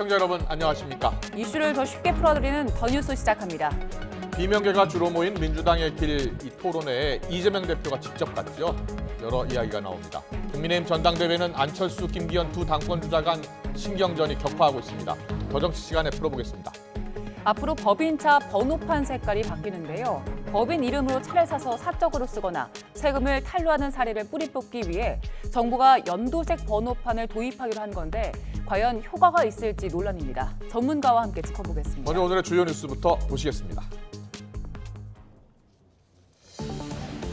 시청자 여러분 안녕하십니까? 이슈를 더 쉽게 풀어드리는 더 뉴스 시작합니다. 비명계가 주로 모인 민주당의 길 이 토론회에 이재명 대표가 직접 갔죠. 여러 이야기가 나옵니다. 국민의힘 전당대회는 안철수, 김기현 두 당권 주자 간 신경전이 격화하고 있습니다. 더 정치 시간에 풀어보겠습니다. 앞으로 법인차 번호판 색깔이 바뀌는데요. 법인 이름으로 차를 사서 사적으로 쓰거나 세금을 탈루하는 사례를 뿌리 뽑기 위해 정부가 연도색 번호판을 도입하기로 한 건데 과연 효과가 있을지 논란입니다. 전문가와 함께 짚어보겠습니다. 먼저 오늘의 주요 뉴스부터 보시겠습니다.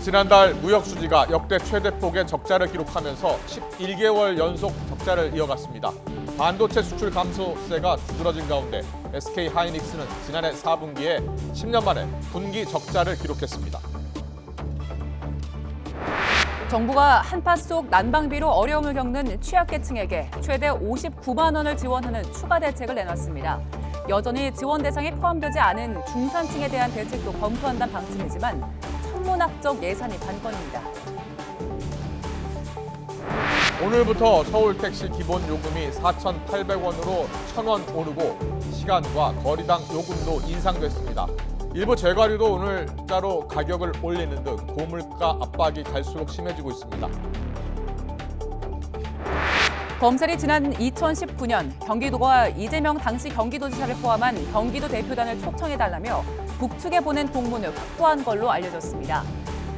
지난달 무역 수지가 역대 최대폭의 적자를 기록하면서 11개월 연속 적자를 이어갔습니다. 반도체 수출 감소세가 두드러진 가운데 SK 하이닉스는 지난해 4분기에 10년 만에 분기 적자를 기록했습니다. 정부가 한파 속 난방비로 어려움을 겪는 취약계층에게 최대 59만 원을 지원하는 추가 대책을 내놨습니다. 여전히 지원 대상에 포함되지 않은 중산층에 대한 대책도 검토한다는 방침이지만 천문학적 예산이 관건입니다. 오늘부터 서울 택시 기본 요금이 4,800원으로 1,000원 오르고 시간과 거리당 요금도 인상됐습니다. 일부 제과류도 오늘자로 가격을 올리는 등 고물가 압박이 갈수록 심해지고 있습니다. 검찰이 지난 2019년 경기도가 이재명 당시 경기도지사를 포함한 경기도 대표단을 초청해달라며 북측에 보낸 공문을 확보한 걸로 알려졌습니다.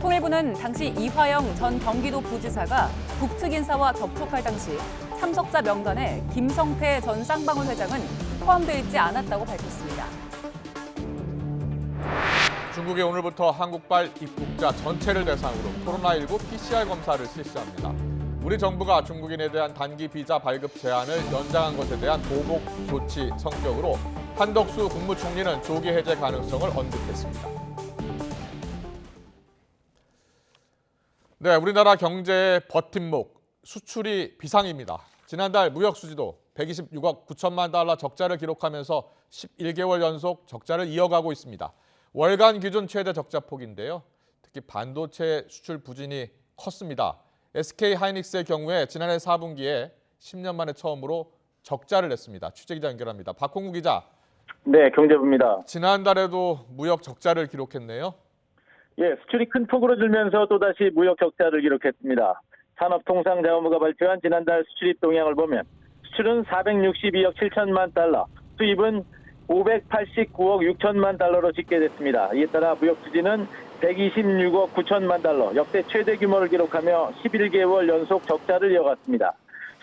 통일부는 당시 이화영 전 경기도 부지사가 북측 인사와 접촉할 당시 참석자 명단에 김성태 전 쌍방울 회장은 포함되어 있지 않았다고 밝혔습니다. 중국이 오늘부터 한국발 입국자 전체를 대상으로 코로나19 PCR 검사를 실시합니다. 우리 정부가 중국인에 대한 단기 비자 발급 제한을 연장한 것에 대한 보복 조치 성격으로 한덕수 국무총리는 조기 해제 가능성을 언급했습니다. 네, 우리나라 경제의 버팀목, 수출이 비상입니다. 지난달 무역 수지도 126억 9천만 달러 적자를 기록하면서 11개월 연속 적자를 이어가고 있습니다. 월간 기준 최대 적자폭인데요. 특히 반도체 수출 부진이 컸습니다. SK 하이닉스의 경우에 지난해 4분기에 10년 만에 처음으로 적자를 냈습니다. 취재기자 연결합니다. 박홍구 기자. 네, 경제부입니다. 지난달에도 무역 적자를 기록했네요. 예, 수출이 큰 폭으로 줄면서 또다시 무역 적자를 기록했습니다. 산업통상자원부가 발표한 지난달 수출입 동향을 보면 수출은 462억 7천만 달러, 수입은 589억 6천만 달러로 집계됐습니다. 이에 따라 무역 수지는 126억 9천만 달러, 역대 최대 규모를 기록하며 11개월 연속 적자를 이어갔습니다.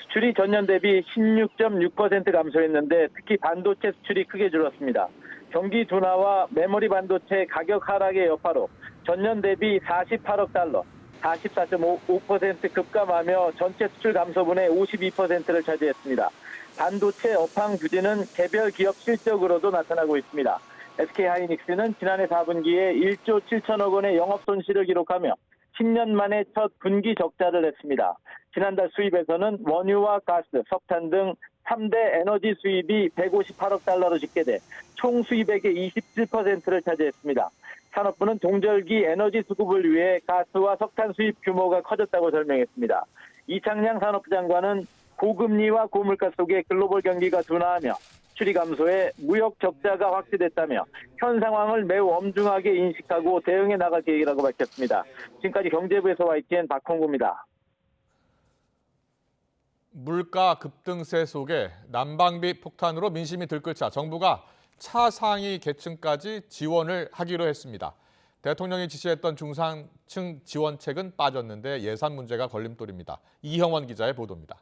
수출이 전년 대비 16.6% 감소했는데 특히 반도체 수출이 크게 줄었습니다. 경기 둔화와 메모리 반도체 가격 하락의 여파로 전년 대비 48억 달러, 44.5% 급감하며 전체 수출 감소분의 52%를 차지했습니다. 반도체 업황 부진은 개별 기업 실적으로도 나타나고 있습니다. SK 하이닉스는 지난해 4분기에 1조 7천억 원의 영업 손실을 기록하며 10년 만에 첫 분기 적자를 냈습니다. 지난달 수입에서는 원유와 가스, 석탄 등 3대 에너지 수입이 158억 달러로 집계돼 총 수입액의 27%를 차지했습니다. 산업부는 동절기 에너지 수급을 위해 가스와 석탄 수입 규모가 커졌다고 설명했습니다. 이창양 산업부 장관은 고금리와 고물가 속에 글로벌 경기가 둔화하며 수출이 감소해 무역 적자가 확대됐다며 현 상황을 매우 엄중하게 인식하고 대응해 나갈 계획이라고 밝혔습니다. 지금까지 경제부에서 YTN 박홍구입니다. 물가 급등세 속에 난방비 폭탄으로 민심이 들끓자 정부가 차상위 계층까지 지원을 하기로 했습니다. 대통령이 지시했던 중산층 지원책은 빠졌는데 예산 문제가 걸림돌입니다. 이형원 기자의 보도입니다.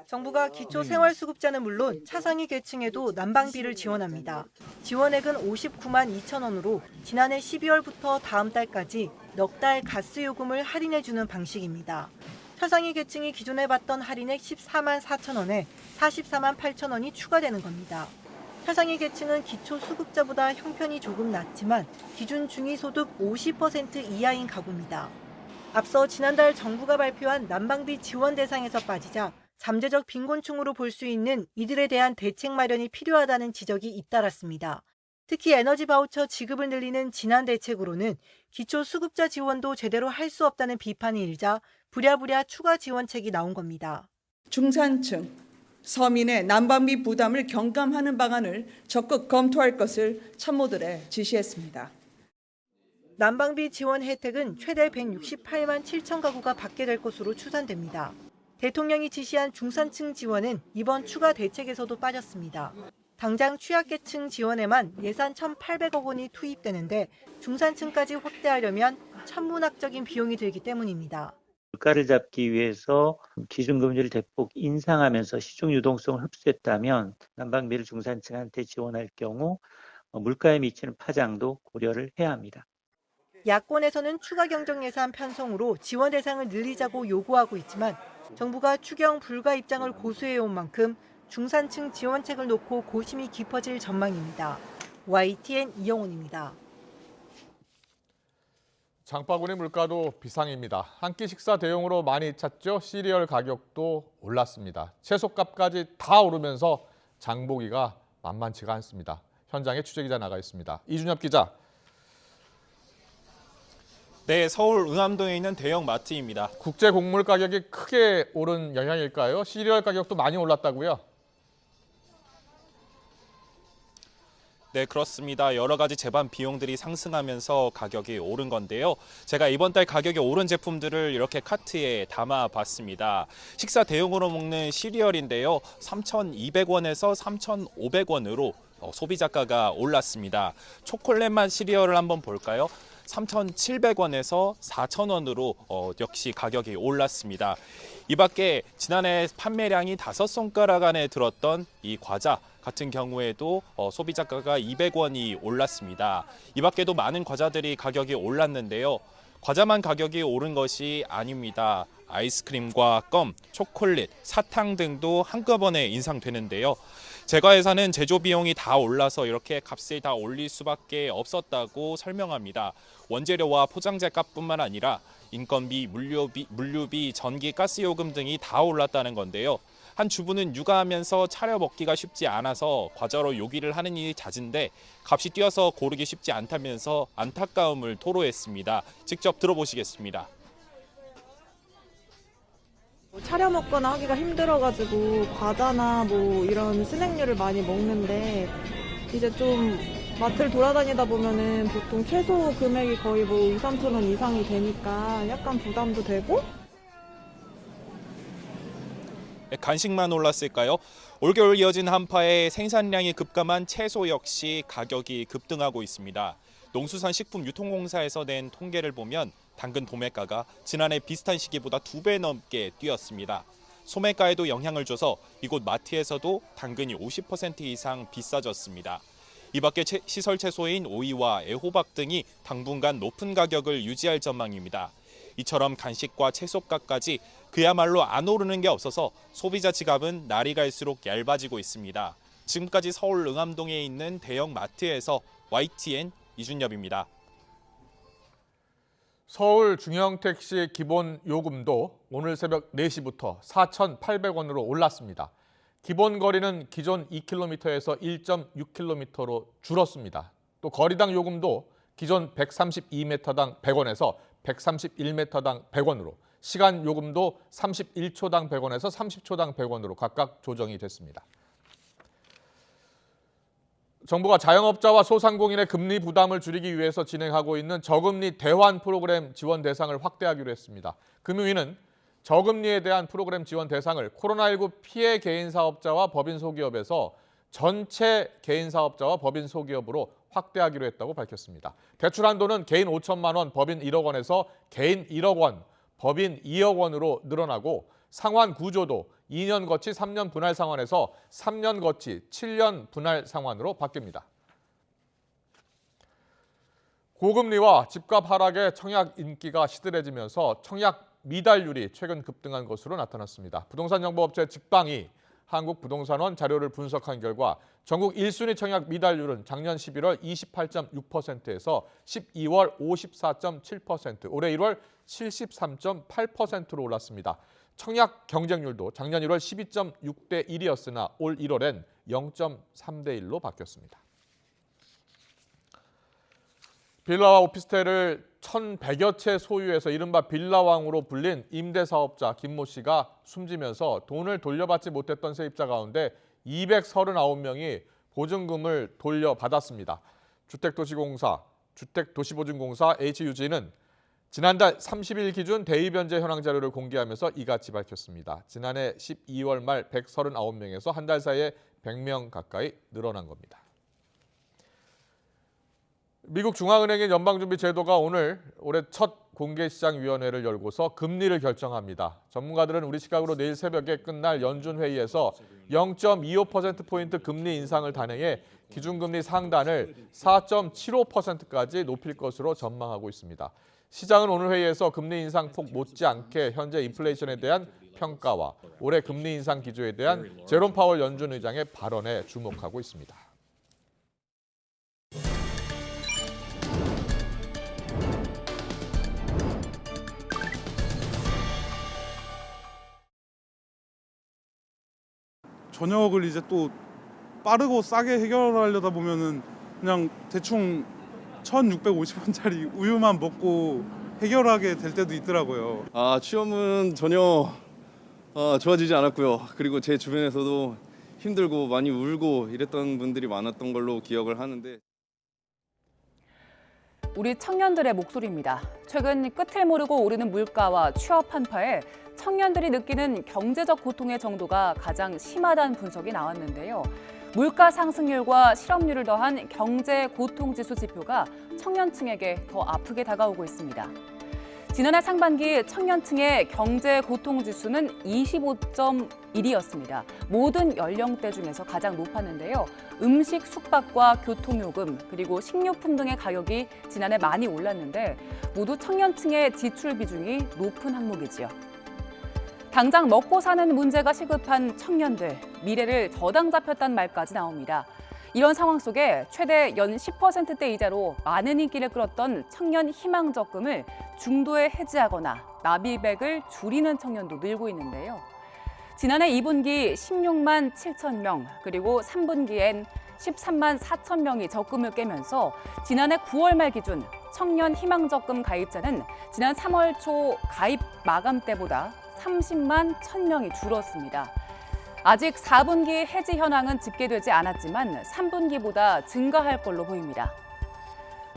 정부가 기초생활수급자는 물론 차상위 계층에도 난방비를 지원합니다. 지원액은 59만 2천 원으로 지난해 12월부터 다음 달까지 넉 달 가스요금을 할인해주는 방식입니다. 차상위 계층이 기존에 받던 할인액 14만 4천 원에 44만 8천 원이 추가되는 겁니다. 차상위 계층은 기초수급자보다 형편이 조금 낮지만 기준 중위소득 50% 이하인 가구입니다. 앞서 지난달 정부가 발표한 난방비 지원 대상에서 빠지자 잠재적 빈곤층으로 볼 수 있는 이들에 대한 대책 마련이 필요하다는 지적이 잇따랐습니다. 특히 에너지 바우처 지급을 늘리는 지난 대책으로는 기초수급자 지원도 제대로 할 수 없다는 비판이 일자 부랴부랴 추가 지원책이 나온 겁니다. 중산층, 서민의 난방비 부담을 경감하는 방안을 적극 검토할 것을 참모들에 지시했습니다. 난방비 지원 혜택은 최대 168만 7천 가구가 받게 될 것으로 추산됩니다. 대통령이 지시한 중산층 지원은 이번 추가 대책에서도 빠졌습니다. 당장 취약계층 지원에만 예산 1,800억 원이 투입되는데 중산층까지 확대하려면 천문학적인 비용이 들기 때문입니다. 물가를 잡기 위해서 기준금리를 대폭 인상하면서 시중 유동성을 흡수했다면 난방비를 중산층한테 지원할 경우 물가에 미치는 파장도 고려를 해야 합니다. 야권에서는 추가 경정 예산 편성으로 지원 대상을 늘리자고 요구하고 있지만 정부가 추경 불가 입장을 고수해온 만큼 중산층 지원책을 놓고 고심이 깊어질 전망입니다. YTN 이영훈입니다. 장바구니 물가도 비상입니다. 한 끼 식사 대용으로 많이 찾죠. 시리얼 가격도 올랐습니다. 채소값까지 다 오르면서 장보기가 만만치가 않습니다. 현장에 취재기자 나가 있습니다. 이준엽 기자. 네, 서울 응암동에 있는 대형 마트입니다. 국제 곡물 가격이 크게 오른 영향일까요? 시리얼 가격도 많이 올랐다고요? 네, 그렇습니다. 여러 가지 제반 비용들이 상승하면서 가격이 오른 건데요. 제가 이번 달 가격이 오른 제품들을 이렇게 카트에 담아봤습니다. 식사 대용으로 먹는 시리얼인데요. 3,200원에서 3,500원으로 소비자가가 올랐습니다. 초콜릿 맛 시리얼을 한번 볼까요? 3,700원에서 4,000원으로 역시 가격이 올랐습니다. 이 밖에 지난해 판매량이 5손가락 안에 들었던 이 과자 같은 경우에도 소비자가가 200원이 올랐습니다. 이 밖에도 많은 과자들이 가격이 올랐는데요. 과자만 가격이 오른 것이 아닙니다. 아이스크림과 껌, 초콜릿, 사탕 등도 한꺼번에 인상되는데요. 제과회사는 제조 비용이 다 올라서 이렇게 값을 다 올릴 수밖에 없었다고 설명합니다. 원재료와 포장재 값뿐만 아니라 인건비, 물류비, 전기, 가스요금 등이 다 올랐다는 건데요. 한 주부는 육아하면서 차려 먹기가 쉽지 않아서 과자로 요기를 하는 일이 잦은데 값이 뛰어서 고르기 쉽지 않다면서 안타까움을 토로했습니다. 직접 들어보시겠습니다. 차려 먹거나 하기가 힘들어가지고 과자나 뭐 이런 스낵류를 많이 먹는데 이제 좀 마트를 돌아다니다 보면은 보통 최소 금액이 거의 뭐 2, 3천 원 이상이 되니까 약간 부담도 되고. 간식만 올랐을까요? 올겨울 이어진 한파에 생산량이 급감한 채소 역시 가격이 급등하고 있습니다. 농수산식품유통공사에서 낸 통계를 보면 당근 도매가가 지난해 비슷한 시기보다 2배 넘게 뛰었습니다. 소매가에도 영향을 줘서 이곳 마트에서도 당근이 50% 이상 비싸졌습니다. 이 밖에 시설 채소인 오이와 애호박 등이 당분간 높은 가격을 유지할 전망입니다. 이처럼 간식과 채소값까지 그야말로 안 오르는 게 없어서 소비자 지갑은 날이 갈수록 얇아지고 있습니다. 지금까지 서울 응암동에 있는 대형 마트에서 YTN 이준엽입니다. 서울 중형택시 기본 요금도 오늘 새벽 4시부터 4,800원으로 올랐습니다. 기본 거리는 기존 2km에서 1.6km로 줄었습니다. 또 거리당 요금도 기존 132m당 100원에서 131m당 100원으로, 시간 요금도 31초당 100원에서 30초당 100원으로 각각 조정이 됐습니다. 정부가 자영업자와 소상공인의 금리 부담을 줄이기 위해서 진행하고 있는 저금리 대환 프로그램 지원 대상을 확대하기로 했습니다. 금융위는 저금리에 대한 프로그램 지원 대상을 코로나19 피해 개인사업자와 법인소기업에서 전체 개인사업자와 법인소기업으로 확대하기로 했다고 밝혔습니다. 대출 한도는 개인 5천만 원, 법인 1억 원에서 개인 1억 원, 법인 2억 원으로 늘어나고 상환 구조도 2년 거치 3년 분할 상환에서 3년 거치 7년 분할 상환으로 바뀝니다. 고금리와 집값 하락에 청약 인기가 시들해지면서 청약 미달률이 최근 급등한 것으로 나타났습니다. 부동산 정보업체 직방이 한국부동산원 자료를 분석한 결과 전국 1순위 청약 미달률은 작년 11월 28.6%에서 12월 54.7%, 올해 1월 73.8%로 올랐습니다. 청약 경쟁률도 작년 1월 12.6대 1이었으나 올 1월엔 0.3대 1로 바뀌었습니다. 빌라와 오피스텔을 1,100여 채 소유해서 이른바 빌라왕으로 불린 임대사업자 김모 씨가 숨지면서 돈을 돌려받지 못했던 세입자 가운데 239명이 보증금을 돌려받았습니다. 주택도시보증공사 HUG는 지난달 30일 기준 대입연재 현황 자료를 공개하면서 이같이 밝혔습니다. 지난해 12월 말 139명에서 한 달 사이에 100명 가까이 늘어난 겁니다. 미국 중앙은행의 연방준비제도가 오늘 올해 첫 공개시장위원회를 열고서 금리를 결정합니다. 전문가들은 우리 시각으로 내일 새벽에 끝날 연준회의에서 0.25%포인트 금리 인상을 단행해 기준금리 상단을 4.75%까지 높일 것으로 전망하고 있습니다. 시장은 오늘 회의에서 금리 인상폭 못지않게 현재 인플레이션에 대한 평가와 올해 금리 인상 기조에 대한 제롬 파월 연준 의장의 발언에 주목하고 있습니다. 저녁을 이제 또 빠르고 싸게 해결하려다 보면은 그냥 대충 1,650원짜리 우유만 먹고 해결하게 될 때도 있더라고요. 취업은 전혀 좋아지지 않았고요. 그리고 제 주변에서도 힘들고 많이 울고 이랬던 분들이 많았던 걸로 기억을 하는데. 우리 청년들의 목소리입니다. 최근 끝을 모르고 오르는 물가와 취업 한파에 청년들이 느끼는 경제적 고통의 정도가 가장 심하다는 분석이 나왔는데요. 물가 상승률과 실업률을 더한 경제 고통지수 지표가 청년층에게 더 아프게 다가오고 있습니다. 지난해 상반기 청년층의 경제 고통지수는 25.1이었습니다. 모든 연령대 중에서 가장 높았는데요. 음식, 숙박과 교통요금, 그리고 식료품 등의 가격이 지난해 많이 올랐는데 모두 청년층의 지출 비중이 높은 항목이지요. 당장 먹고 사는 문제가 시급한 청년들, 미래를 저당 잡혔다는 말까지 나옵니다. 이런 상황 속에 최대 연 10%대 이자로 많은 인기를 끌었던 청년 희망적금을 중도에 해지하거나 납입액을 줄이는 청년도 늘고 있는데요. 지난해 2분기 16만 7천 명, 그리고 3분기엔 13만 4천 명이 적금을 깨면서 지난해 9월 말 기준 청년 희망적금 가입자는 지난 3월 초 가입 마감 때보다 30만 1,000명이 줄었습니다. 아직 4분기 해지 현황은 집계되지 않았지만 3분기보다 증가할 걸로 보입니다.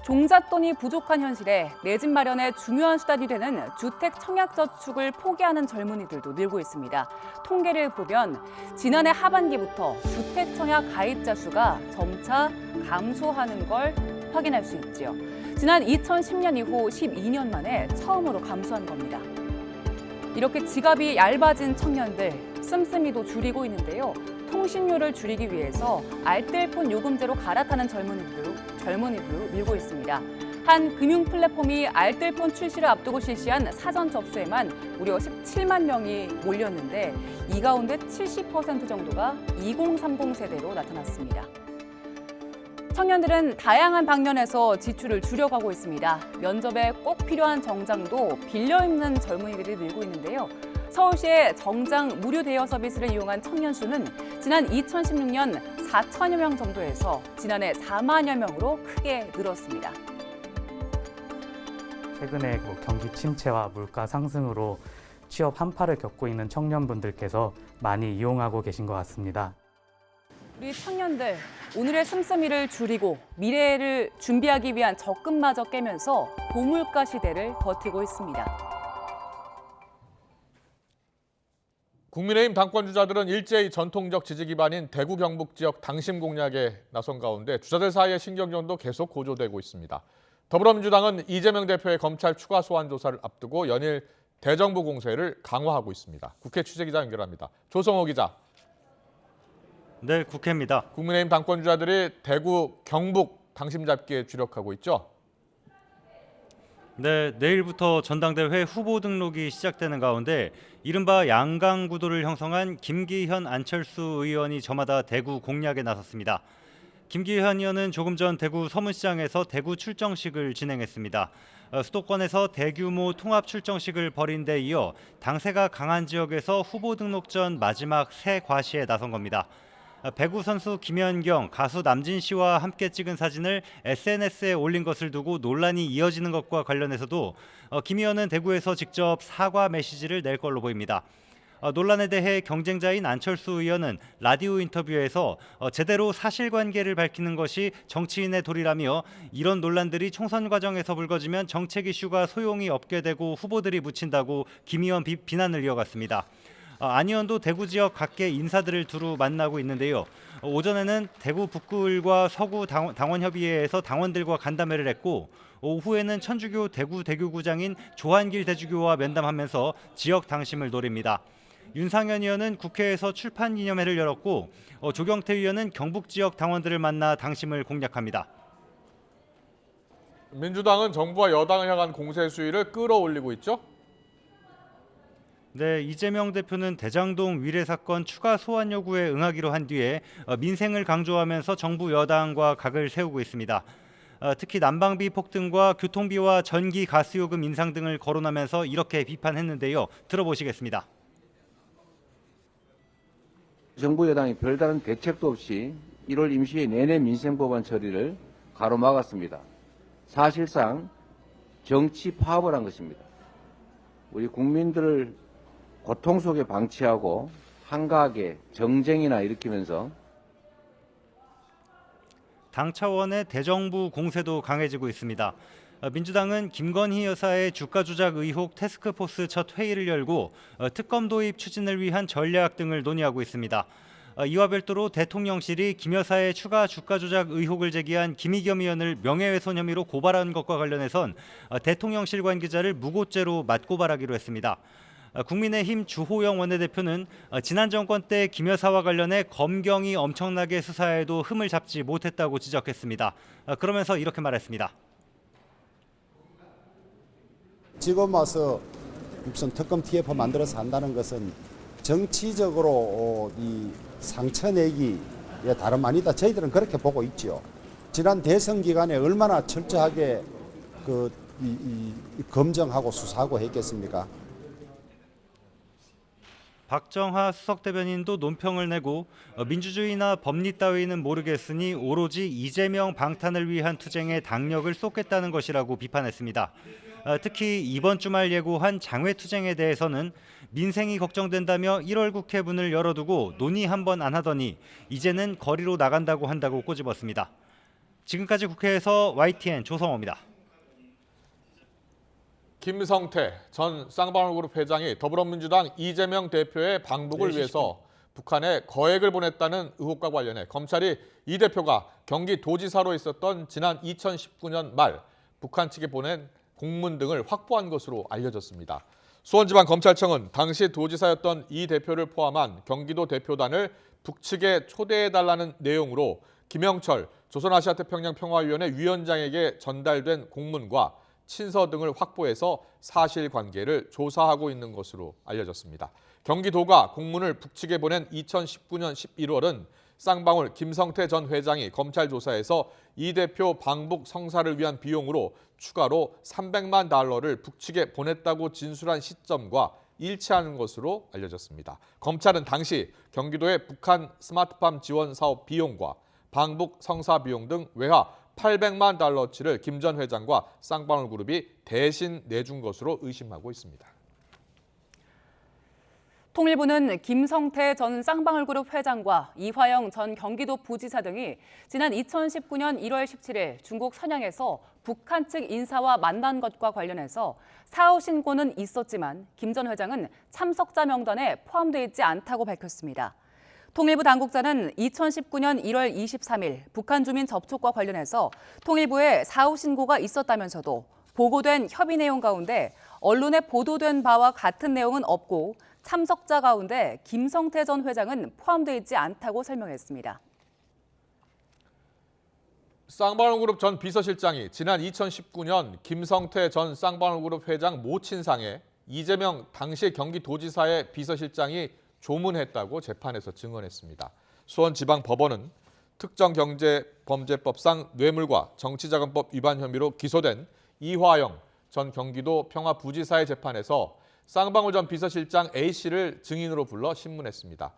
종잣돈이 부족한 현실에 내 집 마련의 중요한 수단이 되는 주택 청약저축을 포기하는 젊은이들도 늘고 있습니다. 통계를 보면 지난해 하반기부터 주택 청약 가입자 수가 점차 감소하는 걸 확인할 수 있지요. 지난 2010년 이후 12년 만에 처음으로 감소한 겁니다. 이렇게 지갑이 얇아진 청년들, 씀씀이도 줄이고 있는데요. 통신료를 줄이기 위해서 알뜰폰 요금제로 갈아타는 젊은이들도 늘고 있습니다. 한 금융 플랫폼이 알뜰폰 출시를 앞두고 실시한 사전 접수에만 무려 17만 명이 몰렸는데 이 가운데 70% 정도가 2030 세대로 나타났습니다. 청년들은 다양한 방면에서 지출을 줄여가고 있습니다. 면접에 꼭 필요한 정장도 빌려 입는 젊은이들이 늘고 있는데요. 서울시의 정장 무료 대여 서비스를 이용한 청년 수는 지난 2016년 4천여 명 정도에서 지난해 4만여 명으로 크게 늘었습니다. 최근에 경기 침체와 물가 상승으로 취업 한파를 겪고 있는 청년분들께서 많이 이용하고 계신 것 같습니다. 우리 청년들, 오늘의 씀씀이를 줄이고 미래를 준비하기 위한 적금마저 깨면서 고물가 시대를 버티고 있습니다. 국민의힘 당권주자들은 일제히 전통적 지지 기반인 대구 경북 지역 당심 공략에 나선 가운데 주자들 사이의 신경전도 계속 고조되고 있습니다. 더불어민주당은 이재명 대표의 검찰 추가 소환 조사를 앞두고 연일 대정부 공세를 강화하고 있습니다. 국회 취재기자 연결합니다. 조성호 기자. 네, 국회입니다. 국민의힘 당권주자들이 대구 경북 당심 잡기에 주력하고 있죠? 네, 내일부터 전당대회 후보 등록이 시작되는 가운데 이른바 양강 구도를 형성한 김기현, 안철수 의원이 저마다 대구 공략에 나섰습니다. 김기현 의원은 조금 전 대구 서문시장에서 대구 출정식을 진행했습니다. 수도권에서 대규모 통합 출정식을 벌인 데 이어 당세가 강한 지역에서 후보 등록 전 마지막 새 과시에 나선 겁니다. 배구 선수 김연경, 가수 남진 씨와 함께 찍은 사진을 SNS에 올린 것을 두고 논란이 이어지는 것과 관련해서도 김 의원은 대구에서 직접 사과 메시지를 낼 걸로 보입니다. 논란에 대해 경쟁자인 안철수 의원은 라디오 인터뷰에서 제대로 사실관계를 밝히는 것이 정치인의 도리라며 이런 논란들이 총선 과정에서 불거지면 정책 이슈가 소용이 없게 되고 후보들이 묻힌다고 김 의원 비난을 이어갔습니다. 안 의원도 대구 지역 각계 인사들을 두루 만나고 있는데요. 오전에는 대구 북구을과 서구 당원협의회에서 당원들과 간담회를 했고 오후에는 천주교 대구 대교구장인 조한길 대주교와 면담하면서 지역 당심을 노립니다. 윤상현 의원은 국회에서 출판 기념회를 열었고 조경태 의원은 경북 지역 당원들을 만나 당심을 공략합니다. 민주당은 정부와 여당을 향한 공세 수위를 끌어올리고 있죠? 네, 이재명 대표는 대장동 위례 사건 추가 소환 요구에 응하기로 한 뒤에 민생을 강조하면서 정부 여당과 각을 세우고 있습니다. 특히 난방비 폭등과 교통비와 전기 가스요금 인상 등을 거론하면서 이렇게 비판했는데요. 들어보시겠습니다. 정부 여당이 별다른 대책도 없이 1월 임시회 내내 민생법안 처리를 가로막았습니다. 사실상 정치 파업을 한 것입니다. 우리 국민들을 고통 속에 방치하고 한가하게 정쟁이나 일으키면서 당 차원의 대정부 공세도 강해지고 있습니다. 민주당은 김건희 여사의 주가 조작 의혹 태스크포스 첫 회의를 열고 특검 도입 추진을 위한 전략 등을 논의하고 있습니다. 이와 별도로 대통령실이 김 여사의 추가 주가 조작 의혹을 제기한 김의겸 의원을 명예훼손 혐의로 고발한 것과 관련해선 대통령실 관계자를 무고죄로 맞고발하기로 했습니다. 국민의힘 주호영 원내대표는 지난 정권 때 김 여사와 관련해 검경이 엄청나게 수사해도 흠을 잡지 못했다고 지적했습니다. 그러면서 이렇게 말했습니다. 지금 와서 무슨 특검 TF 만들어서 한다는 것은 정치적으로 이 상처 내기에 다름 아니다. 저희들은 그렇게 보고 있죠. 지난 대선 기간에 얼마나 철저하게 검증하고 수사하고 했겠습니까? 박정하 수석대변인도 논평을 내고 민주주의나 법리 따위는 모르겠으니 오로지 이재명 방탄을 위한 투쟁에 당력을 쏟겠다는 것이라고 비판했습니다. 특히 이번 주말 예고한 장외투쟁에 대해서는 민생이 걱정된다며 1월 국회 문을 열어두고 논의 한 번 안 하더니 이제는 거리로 나간다고 한다고 꼬집었습니다. 지금까지 국회에서 YTN 조성호입니다. 김성태 전 쌍방울그룹 회장이 더불어민주당 이재명 대표의 방북을 위해서 북한에 거액을 보냈다는 의혹과 관련해 검찰이 이 대표가 경기도지사로 있었던 지난 2019년 말 북한 측에 보낸 공문 등을 확보한 것으로 알려졌습니다. 수원지방검찰청은 당시 도지사였던 이 대표를 포함한 경기도 대표단을 북측에 초대해달라는 내용으로 김영철 조선아시아태평양 평화위원회 위원장에게 전달된 공문과 친서 등을 확보해서 사실관계를 조사하고 있는 것으로 알려졌습니다. 경기도가 공문을 북측에 보낸 2019년 11월은 쌍방울 김성태 전 회장이 검찰 조사에서 이 대표 방북 성사를 위한 비용으로 추가로 $300만 달러를 북측에 보냈다고 진술한 시점과 일치하는 것으로 알려졌습니다. 검찰은 당시 경기도의 북한 스마트팜 지원 사업 비용과 방북 성사 비용 등 외화 $800만 달러치를 김 전 회장과 쌍방울그룹이 대신 내준 것으로 의심하고 있습니다. 통일부는 김성태 전 쌍방울그룹 회장과 이화영 전 경기도 부지사 등이 지난 2019년 1월 17일 중국 선양에서 북한 측 인사와 만난 것과 관련해서 사후 신고는 있었지만 김 전 회장은 참석자 명단에 포함되어 있지 않다고 밝혔습니다. 통일부 당국자는 2019년 1월 23일 북한 주민 접촉과 관련해서 통일부에 사후 신고가 있었다면서도 보고된 협의 내용 가운데 언론에 보도된 바와 같은 내용은 없고 참석자 가운데 김성태 전 회장은 포함되어 있지 않다고 설명했습니다. 쌍방울그룹 전 비서실장이 지난 2019년 김성태 전 쌍방울그룹 회장 모친상에 이재명 당시 경기도지사의 비서실장이 조문했다고 재판에서 증언했습니다. 수원지방법원은 특정경제범죄법상 뇌물과 정치자금법 위반 혐의로 기소된 이화영 전 경기도 평화부지사의 재판에서 쌍방울 전 비서실장 A씨를 증인으로 불러 신문했습니다.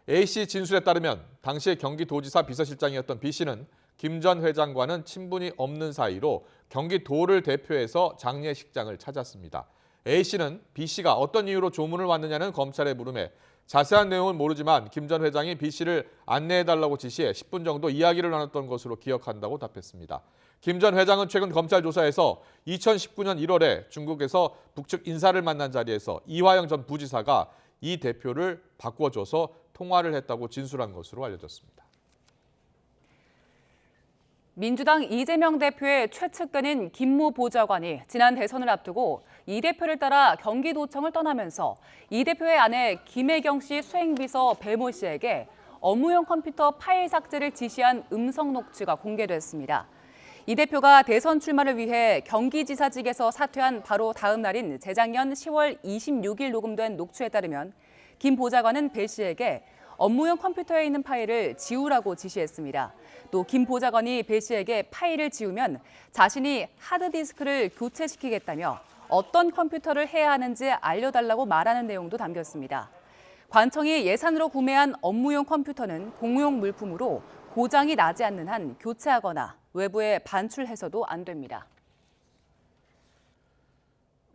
A씨 진술에 따르면 당시 경기도지사 비서실장이었던 B씨는 김 전 회장과는 친분이 없는 사이로 경기도를 대표해서 장례식장을 찾았습니다. A씨는 B씨가 어떤 이유로 조문을 왔느냐는 검찰의 물음에 자세한 내용은 모르지만 김 전 회장이 B씨를 안내해달라고 지시해 10분 정도 이야기를 나눴던 것으로 기억한다고 답했습니다. 김 전 회장은 최근 검찰 조사에서 2019년 1월에 중국에서 북측 인사를 만난 자리에서 이화영 전 부지사가 이 대표를 바꿔줘서 통화를 했다고 진술한 것으로 알려졌습니다. 민주당 이재명 대표의 최측근인 김모 보좌관이 지난 대선을 앞두고 이 대표를 따라 경기도청을 떠나면서 이 대표의 아내 김혜경 씨 수행비서 배모 씨에게 업무용 컴퓨터 파일 삭제를 지시한 음성 녹취가 공개됐습니다. 이 대표가 대선 출마를 위해 경기지사직에서 사퇴한 바로 다음 날인 재작년 10월 26일 녹음된 녹취에 따르면 김 보좌관은 배 씨에게 업무용 컴퓨터에 있는 파일을 지우라고 지시했습니다. 또 김 보좌관이 배 씨에게 파일을 지우면 자신이 하드디스크를 교체시키겠다며 어떤 컴퓨터를 해야 하는지 알려달라고 말하는 내용도 담겼습니다. 관청이 예산으로 구매한 업무용 컴퓨터는 공용 물품으로 고장이 나지 않는 한 교체하거나 외부에 반출해서도 안 됩니다.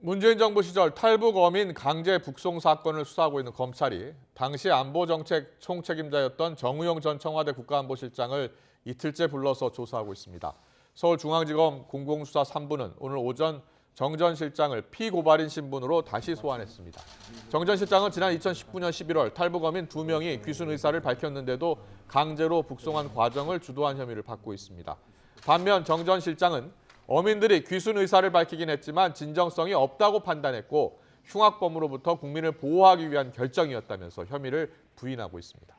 문재인 정부 시절 탈북 어민 강제 북송 사건을 수사하고 있는 검찰이 당시 안보정책 총책임자였던 정우영 전 청와대 국가안보실장을 이틀째 불러서 조사하고 있습니다. 서울중앙지검 공공수사 3부는 오늘 오전 정 전 실장을 피고발인 신분으로 다시 소환했습니다. 정 전 실장은 지난 2019년 11월 탈북 어민 2명이 귀순 의사를 밝혔는데도 강제로 북송한 과정을 주도한 혐의를 받고 있습니다. 반면 정 전 실장은 어민들이 귀순 의사를 밝히긴 했지만 진정성이 없다고 판단했고 흉악범으로부터 국민을 보호하기 위한 결정이었다면서 혐의를 부인하고 있습니다.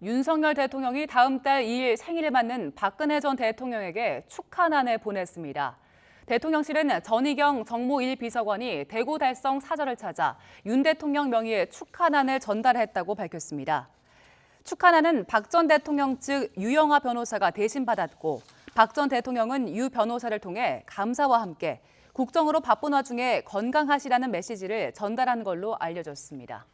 윤석열 대통령이 다음 달 2일 생일을 맞는 박근혜 전 대통령에게 축하난을 보냈습니다. 대통령실은 전희경 정무 1비서관이 대구 달성 사저를 찾아 윤 대통령 명의의 축하난을 전달했다고 밝혔습니다. 축하난은 박 전 대통령 측 유영하 변호사가 대신 받았고 박 전 대통령은 유 변호사를 통해 감사와 함께 국정으로 바쁜 와중에 건강하시라는 메시지를 전달한 걸로 알려졌습니다.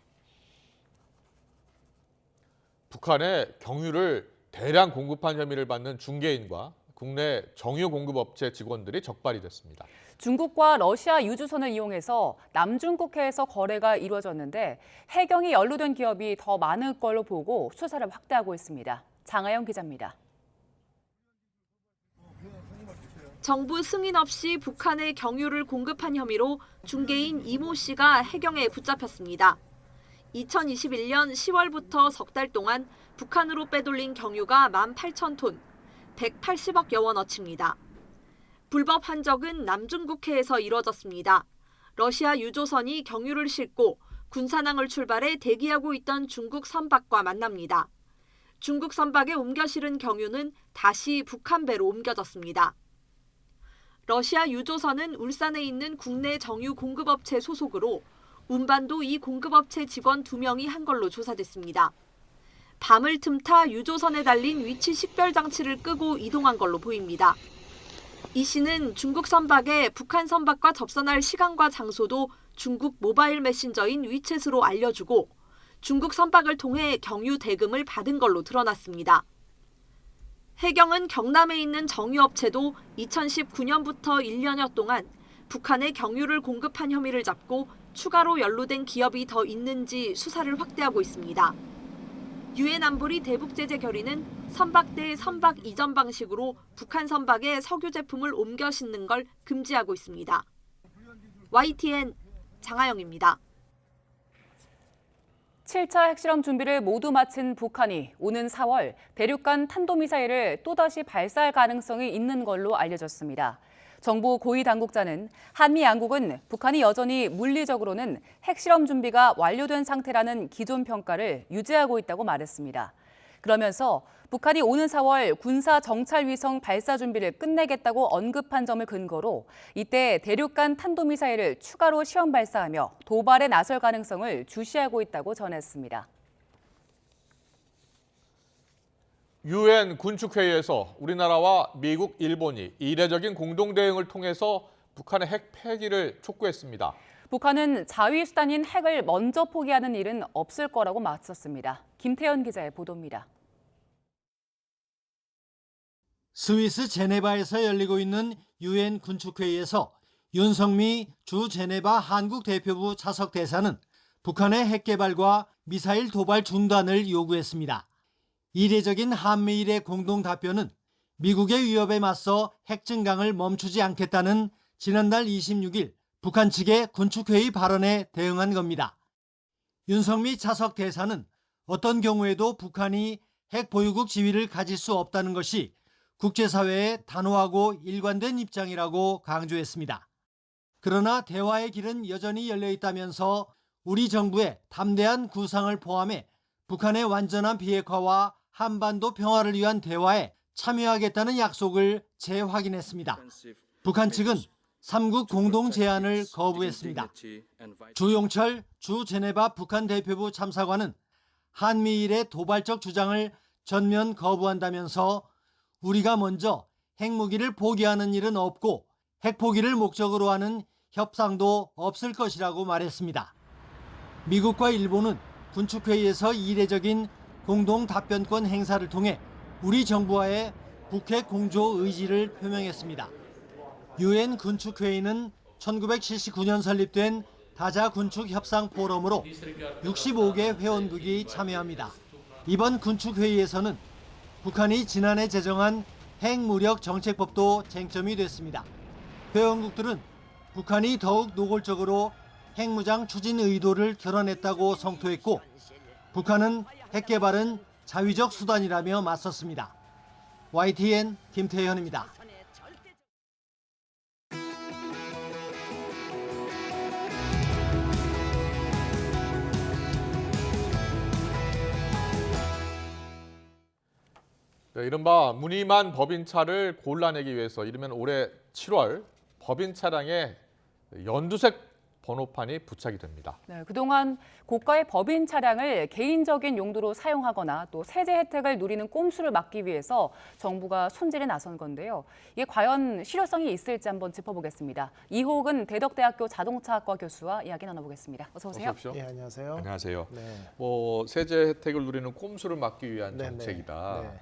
북한에 경유를 대량 공급한 혐의를 받는 중개인과 국내 정유 공급업체 직원들이 적발이 됐습니다. 중국과 러시아 유주선을 이용해서 남중국해에서 거래가 이루어졌는데 해경이 연루된 기업이 더 많을 걸로 보고 수사를 확대하고 있습니다. 장하영 기자입니다. 정부 승인 없이 북한에 경유를 공급한 혐의로 중개인 이모 씨가 해경에 붙잡혔습니다. 2021년 10월부터 석 달 동안 북한으로 빼돌린 경유가 18,000톤, 180억여 원어치입니다. 불법 한적은 남중국해에서 이뤄졌습니다. 러시아 유조선이 경유를 싣고 군산항을 출발해 대기하고 있던 중국 선박과 만납니다. 중국 선박에 옮겨 실은 경유는 다시 북한 배로 옮겨졌습니다. 러시아 유조선은 울산에 있는 국내 정유 공급업체 소속으로 운반도 이 공급업체 직원 2명이 한 걸로 조사됐습니다. 밤을 틈타 유조선에 달린 위치 식별 장치를 끄고 이동한 걸로 보입니다. 이 씨는 중국 선박에 북한 선박과 접선할 시간과 장소도 중국 모바일 메신저인 위챗으로 알려주고 중국 선박을 통해 경유 대금을 받은 걸로 드러났습니다. 해경은 경남에 있는 정유업체도 2019년부터 1년여 동안 북한에 경유를 공급한 혐의를 잡고 추가로 연루된 기업이 더 있는지 수사를 확대하고 있습니다. 유엔 안보리 대북 제재 결의는 선박 대 선박 이전 방식으로 북한 선박에 석유 제품을 옮겨 싣는 걸 금지하고 있습니다. YTN 장하영입니다. 7차 핵실험 준비를 모두 마친 북한이 오는 4월 대륙간 탄도미사일을 또다시 발사할 가능성이 있는 걸로 알려졌습니다. 정부 고위 당국자는 한미 양국은 북한이 여전히 물리적으로는 핵실험 준비가 완료된 상태라는 기존 평가를 유지하고 있다고 말했습니다. 그러면서 북한이 오는 4월 군사 정찰 위성 발사 준비를 끝내겠다고 언급한 점을 근거로 이때 대륙간 탄도미사일을 추가로 시험 발사하며 도발에 나설 가능성을 주시하고 있다고 전했습니다. 유엔 군축회의에서 우리나라와 미국, 일본이 이례적인 공동대응을 통해서 북한의 핵 폐기를 촉구했습니다. 북한은 자위 수단인 핵을 먼저 포기하는 일은 없을 거라고 맞섰습니다. 김태현 기자의 보도입니다. 스위스 제네바에서 열리고 있는 유엔 군축회의에서 윤석미 주 제네바 한국 대표부 차석 대사는 북한의 핵 개발과 미사일 도발 중단을 요구했습니다. 이례적인 한미일의 공동 답변은 미국의 위협에 맞서 핵 증강을 멈추지 않겠다는 지난달 26일 북한 측의 군축회의 발언에 대응한 겁니다. 윤석미 차석 대사는 어떤 경우에도 북한이 핵 보유국 지위를 가질 수 없다는 것이 국제사회의 단호하고 일관된 입장이라고 강조했습니다. 그러나 대화의 길은 여전히 열려 있다면서 우리 정부의 담대한 구상을 포함해 북한의 완전한 비핵화와 한반도 평화를 위한 대화에 참여하겠다는 약속을 재확인했습니다. 북한 측은 3국 공동 제안을 거부했습니다. 주용철 주 제네바 북한 대표부 참사관은 한미일의 도발적 주장을 전면 거부한다면서 우리가 먼저 핵무기를 포기하는 일은 없고 핵 포기를 목적으로 하는 협상도 없을 것이라고 말했습니다. 미국과 일본은 군축회의에서 이례적인 공동 답변권 행사를 통해 우리 정부와의 북핵 공조 의지를 표명했습니다. 유엔 군축회의는 1979년 설립된 다자 군축 협상 포럼으로 65개 회원국이 참여합니다. 이번 군축회의에서는 북한이 지난해 제정한 핵무력 정책법도 쟁점이 됐습니다. 회원국들은 북한이 더욱 노골적으로 핵무장 추진 의도를 드러냈다고 성토했고 북한은 핵 개발은 자위적 수단이라며 맞섰습니다. YTN 김태현입니다. 네, 이른바 무늬만 법인차를 골라내기 위해서 이르면 올해 7월 법인 차량에 연두색 번호판이 부착이 됩니다. 네, 그동안 고가의 법인 차량을 개인적인 용도로 사용하거나 또 세제 혜택을 누리는 꼼수를 막기 위해서 정부가 손질에 나선 건데요. 이게 과연 실효성이 있을지 한번 짚어보겠습니다. 이호근 대덕대학교 자동차학과 교수와 이야기 나눠보겠습니다. 어서 오세요. 어서 오십시오. 네, 안녕하세요. 안녕하세요. 네. 세제 혜택을 누리는 꼼수를 막기 위한 정책이다. 네.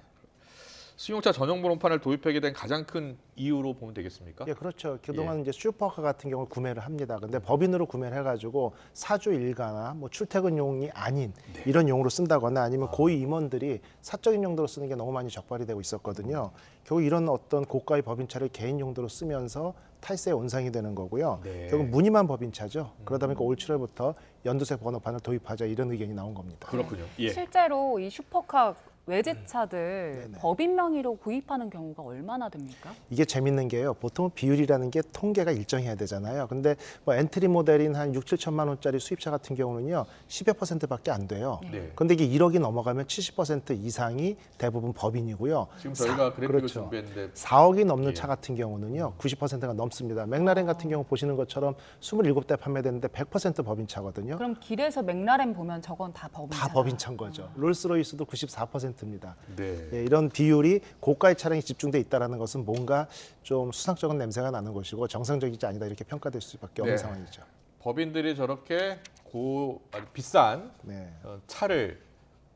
승용차 전용 번호판을 도입하게 된 가장 큰 이유로 보면 되겠습니까? 예, 그렇죠. 그동안 이제 슈퍼카 같은 경우 구매를 합니다. 근데 법인으로 구매를 해가지고 사주 일가나 뭐 출퇴근용이 아닌 이런 용으로 쓴다거나 아니면 고위 임원들이 사적인 용도로 쓰는 게 너무 많이 적발이 되고 있었거든요. 결국 이런 어떤 고가의 법인차를 개인 용도로 쓰면서 탈세의 온상이 되는 거고요. 결국 무늬만 법인차죠. 그러다 보니까 올 7월부터 연두색 번호판을 도입하자 이런 의견이 나온 겁니다. 그렇군요. 예. 실제로 이 슈퍼카 외제차들 법인 명의로 구입하는 경우가 얼마나 됩니까? 이게 재밌는 게요. 보통 비율이라는 게 통계가 일정해야 되잖아요. 근데 뭐 엔트리 모델인 한 6, 7천만 원짜리 수입차 같은 경우는요. 10여 %밖에 안 돼요. 근데 이게 1억이 넘어가면 70% 이상이 대부분 법인이고요. 지금 저희가 그래픽을 그렇죠. 준비했는데 4억이 넘는 차 같은 경우는요. 90%가 넘습니다. 맥라렌 같은 경우 보시는 것처럼 27대 판매되는데 100% 법인차거든요. 그럼 길에서 맥라렌 보면 저건 다 법인차. 다 법인차인 거죠. 롤스로이스도 94%입니다. 네. 예, 이런 비율이 고가의 차량이 집중돼 있다는 것은 뭔가 좀 수상쩍은 냄새가 나는 것이고 정상적이지 아니다 이렇게 평가될 수밖에 없는 상황이죠. 법인들이 저렇게 비싼 차를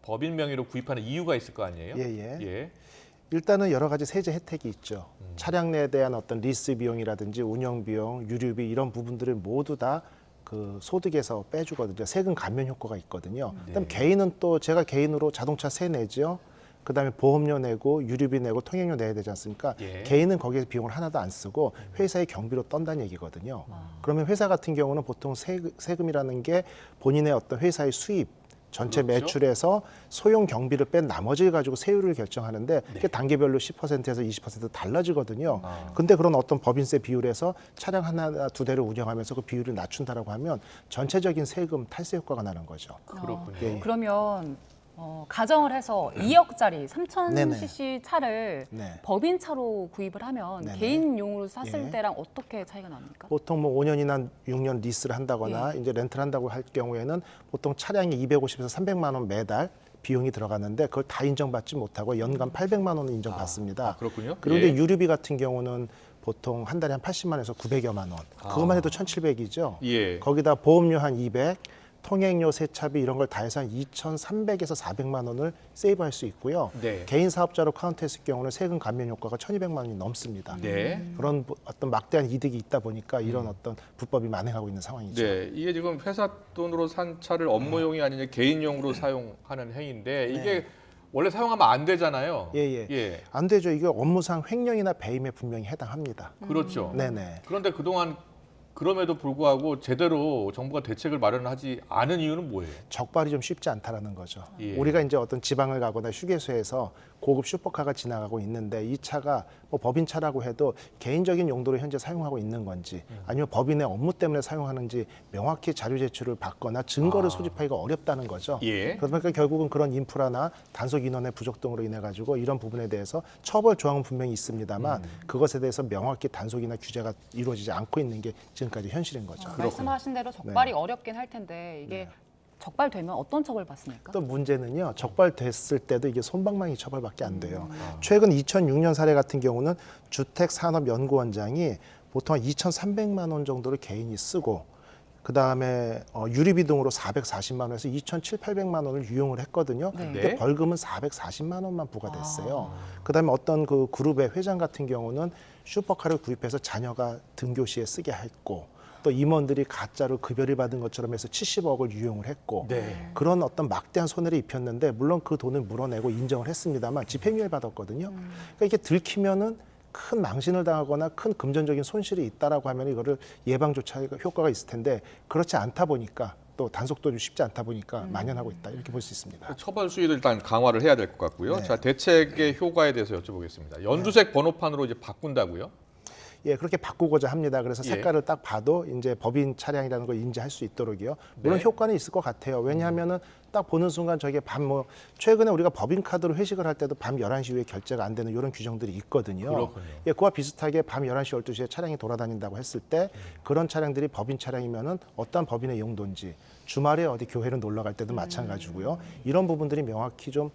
법인 명의로 구입하는 이유가 있을 거 아니에요? 예. 일단은 여러 가지 세제 혜택이 있죠. 차량 내에 대한 어떤 리스 비용이라든지 운영 비용, 유류비 이런 부분들을 모두 다 그 소득에서 빼주거든요. 세금 감면 효과가 있거든요. 그다음 개인은 또 제가 개인으로 자동차 세 내죠. 그다음에 보험료 내고 유류비 내고 통행료 내야 되지 않습니까? 개인은 거기에서 비용을 하나도 안 쓰고 회사의 경비로 떤다는 얘기거든요. 그러면 회사 같은 경우는 보통 세금이라는 게 본인의 어떤 회사의 수입 전체 매출에서 소용 경비를 뺀 나머지를 가지고 세율을 결정하는데 그게 단계별로 10%에서 20% 달라지거든요. 근데 그런 어떤 법인세 비율에서 차량 하나 두 대를 운영하면서 그 비율을 낮춘다라고 하면 전체적인 세금 탈세 효과가 나는 거죠. 그렇군요. 그러면 가정을 해서 2억짜리 3000cc 차를 법인차로 구입을 하면 개인용으로 샀을 때랑 어떻게 차이가 납니까? 보통 뭐 5년이나 6년 리스를 한다거나 이제 렌트를 한다고 할 경우에는 보통 차량이 250에서 300만 원 매달 비용이 들어가는데 그걸 다 인정받지 못하고 연간 800만 원은 인정받습니다. 그렇군요. 그런데 유류비 같은 경우는 보통 한 달에 한 80만 원에서 900여만 원. 그것만 해도 1,700이죠. 예. 거기다 보험료 한 200, 통행료, 세차비 이런 걸 다 해서 한 2,300에서 400만 원을 세이브할 수 있고요. 네. 개인 사업자로 카운트했을 경우는 세금 감면 효과가 1,200만 원이 넘습니다. 네. 그런 어떤 막대한 이득이 있다 보니까 이런 어떤 불법이 만행하고 있는 상황이죠. 네, 이게 지금 회사 돈으로 산 차를 업무용이 아니라 개인용으로 사용하는 행위인데 이게 원래 사용하면 안 되잖아요. 예. 안 되죠. 이게 업무상 횡령이나 배임에 분명히 해당합니다. 그렇죠. 네네. 그런데 그동안 그럼에도 불구하고 제대로 정부가 대책을 마련하지 않은 이유는 뭐예요? 적발이 좀 쉽지 않다라는 거죠. 예. 우리가 이제 어떤 지방을 가거나 휴게소에서 고급 슈퍼카가 지나가고 있는데 이 차가 뭐 법인 차라고 해도 개인적인 용도로 현재 사용하고 있는 건지 아니면 법인의 업무 때문에 사용하는지 명확히 자료 제출을 받거나 증거를 소집하기가 어렵다는 거죠. 예. 그러다 보니까 결국은 그런 인프라나 단속 인원의 부족 등으로 인해 가지고 이런 부분에 대해서 처벌 조항은 분명히 있습니다만 그것에 대해서 명확히 단속이나 규제가 이루어지지 않고 있는 게 지금까지 현실인 거죠. 말씀하신 대로 적발이 어렵긴 할 텐데 이게 적발되면 어떤 처벌 받습니까? 또 문제는요. 적발됐을 때도 이게 솜방망이 처벌밖에 안 돼요. 최근 2006년 사례 같은 경우는 주택산업연구원장이 보통 2,300만 원 정도를 개인이 쓰고 그다음에 유리비 등으로 440만 원에서 2,700~800만 원을 유용을 했거든요. 근데 벌금은 440만 원만 부과됐어요. 그다음에 어떤 그 그룹의 회장 같은 경우는 슈퍼카를 구입해서 자녀가 등교 시에 쓰게 했고 또 임원들이 가짜로 급여를 받은 것처럼 해서 70억을 유용을 했고 그런 어떤 막대한 손해를 입혔는데 물론 그 돈을 물어내고 인정을 했습니다만 집행유예를 받았거든요. 그러니까 이게 들키면은 큰 망신을 당하거나 큰 금전적인 손실이 있다라고 하면 이거를 예방조차 효과가 있을 텐데 그렇지 않다 보니까 또 단속도 좀 쉽지 않다 보니까 만연하고 있다 이렇게 볼 수 있습니다. 처벌 수위도 일단 강화를 해야 될 것 같고요. 자, 대책의 효과에 대해서 여쭤보겠습니다. 연두색 번호판으로 이제 바꾼다고요? 예, 그렇게 바꾸고자 합니다. 그래서 색깔을 딱 봐도 이제 법인 차량이라는 걸 인지할 수 있도록이요. 물론 효과는 있을 것 같아요. 왜냐하면은 딱 보는 순간 저게 최근에 우리가 법인 카드로 회식을 할 때도 밤 11시 이후에 결제가 안 되는 이런 규정들이 있거든요. 그렇군요. 예, 그와 비슷하게 밤 11시, 12시에 차량이 돌아다닌다고 했을 때 그런 차량들이 법인 차량이면은 어떤 법인의 용도인지 주말에 어디 교회를 놀러 갈 때도 마찬가지고요. 이런 부분들이 명확히 좀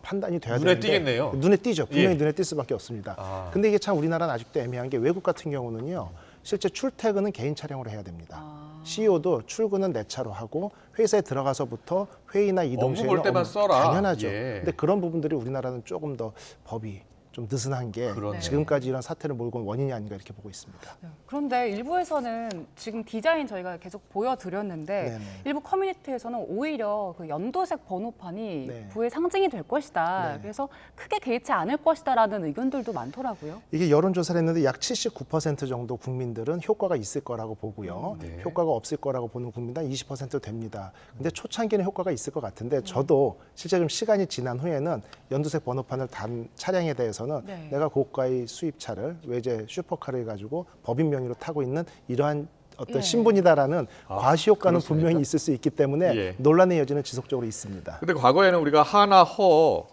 판단이 돼야 눈에 되는데 띄겠네요. 눈에 띄죠. 분명히 눈에 띌 수밖에 없습니다. 근데 이게 참 우리나라는 아직도 애매한 게 외국 같은 경우는요. 실제 출퇴근은 개인 차량으로 해야 됩니다. CEO도 출근은 내 차로 하고 회사에 들어가서부터 회의나 이동 업무 볼 때만 써라. 당연하죠. 예. 근데 그런 부분들이 우리나라는 조금 더 법이 좀 느슨한 게 지금까지 이런 사태를 몰고 온 원인이 아닌가 이렇게 보고 있습니다. 그런데 일부에서는 지금 디자인 저희가 계속 보여드렸는데 일부 커뮤니티에서는 오히려 그 연두색 번호판이 부의 상징이 될 것이다. 그래서 크게 개의치 않을 것이다라는 의견들도 많더라고요. 이게 여론조사를 했는데 약 79% 정도 국민들은 효과가 있을 거라고 보고요. 효과가 없을 거라고 보는 국민은 20% 됩니다. 근데 초창기는 효과가 있을 것 같은데 저도 실제 좀 시간이 지난 후에는 연두색 번호판을 단 차량에 대해서 내가 고가의 수입차를 외제 슈퍼카를 가지고 법인 명의로 타고 있는 이러한 어떤 신분이다라는 과시효과는 분명히 있을 수 있기 때문에 논란의 여지는 지속적으로 있습니다. 근데 과거에는 우리가 하나호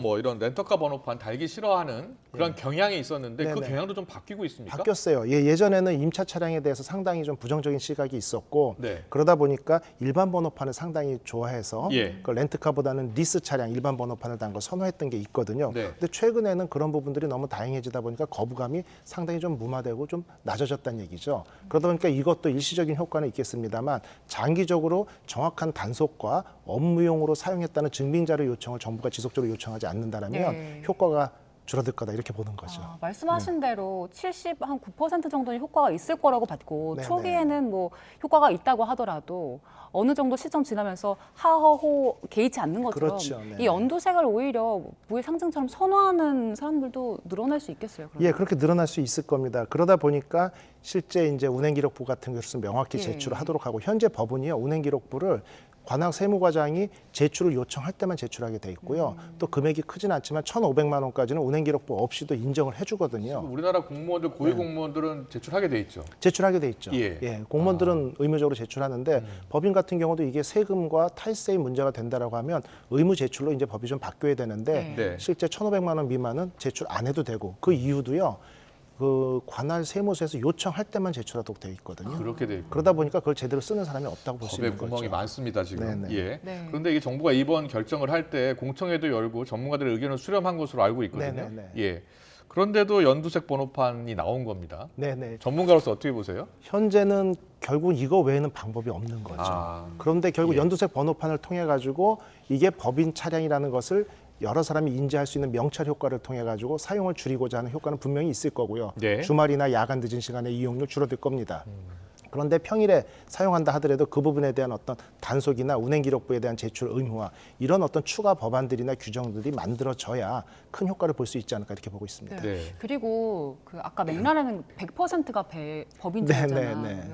뭐 이런 렌터카 번호판 달기 싫어하는 그런 경향이 있었는데 그 경향도 좀 바뀌고 있습니까? 바뀌었어요. 예전에는 임차 차량에 대해서 상당히 좀 부정적인 시각이 있었고 그러다 보니까 일반 번호판을 상당히 좋아해서 그 렌트카보다는 리스 차량 일반 번호판을 단 걸 선호했던 게 있거든요. 근데 최근에는 그런 부분들이 너무 다양해지다 보니까 거부감이 상당히 좀 무마되고 좀 낮아졌다는 얘기죠. 그러다 보니까 이것도 일시적인 효과는 있겠습니다만 장기적으로 정확한 단속과 업무용으로 사용했다는 증빙자료 요청을 정부가 지속적으로 요청하지 않는다면 효과가 줄어들 거다 이렇게 보는 거죠. 말씀하신 대로 79% 정도는 효과가 있을 거라고 봤고 초기에는 뭐 효과가 있다고 하더라도 어느 정도 시점 지나면서 하허호 개의치 않는 것처럼 이 연두색을 오히려 부의 상징처럼 선호하는 사람들도 늘어날 수 있겠어요. 그러면? 예, 그렇게 늘어날 수 있을 겁니다. 그러다 보니까 실제 이제 운행기록부 같은 것을 명확히 제출을 하도록 하고 현재 법은요 운행기록부를 관할 세무과장이 제출을 요청할 때만 제출하게 돼 있고요. 또 금액이 크지는 않지만 1,500만 원까지는 운행기록부 없이도 인정을 해주거든요. 우리나라 공무원들, 고위공무원들은 제출하게 돼 있죠. 제출하게 돼 있죠. 공무원들은 의무적으로 제출하는데 법인 같은 경우도 이게 세금과 탈세의 문제가 된다라고 하면 의무 제출로 이제 법이 좀 바뀌어야 되는데 실제 1,500만 원 미만은 제출 안 해도 되고 그 이유도요. 그 관할 세무서에서 요청할 때만 제출하도록 되어 있거든요. 그렇게 돼 있고. 그러다 보니까 그걸 제대로 쓰는 사람이 없다고 볼 수 있는 거죠. 법에 구멍이 많습니다 지금. 그런데 이게 정부가 이번 결정을 할 때 공청회도 열고 전문가들의 의견을 수렴한 것으로 알고 있거든요. 그런데도 연두색 번호판이 나온 겁니다. 네네. 전문가로서 어떻게 보세요? 현재는 결국 이거 외에는 방법이 없는 거죠. 그런데 결국 연두색 번호판을 통해 가지고 이게 법인 차량이라는 것을 여러 사람이 인지할 수 있는 명찰 효과를 통해 가지고 사용을 줄이고자 하는 효과는 분명히 있을 거고요. 네. 주말이나 야간 늦은 시간에 이용률 줄어들 겁니다. 그런데 평일에 사용한다 하더라도 그 부분에 대한 어떤 단속이나 운행 기록부에 대한 제출 의무화 이런 어떤 추가 법안들이나 규정들이 만들어져야 큰 효과를 볼 수 있지 않을까 이렇게 보고 있습니다. 네. 그리고 그 아까 맥라렌은 100%가 법인차잖아요. 네.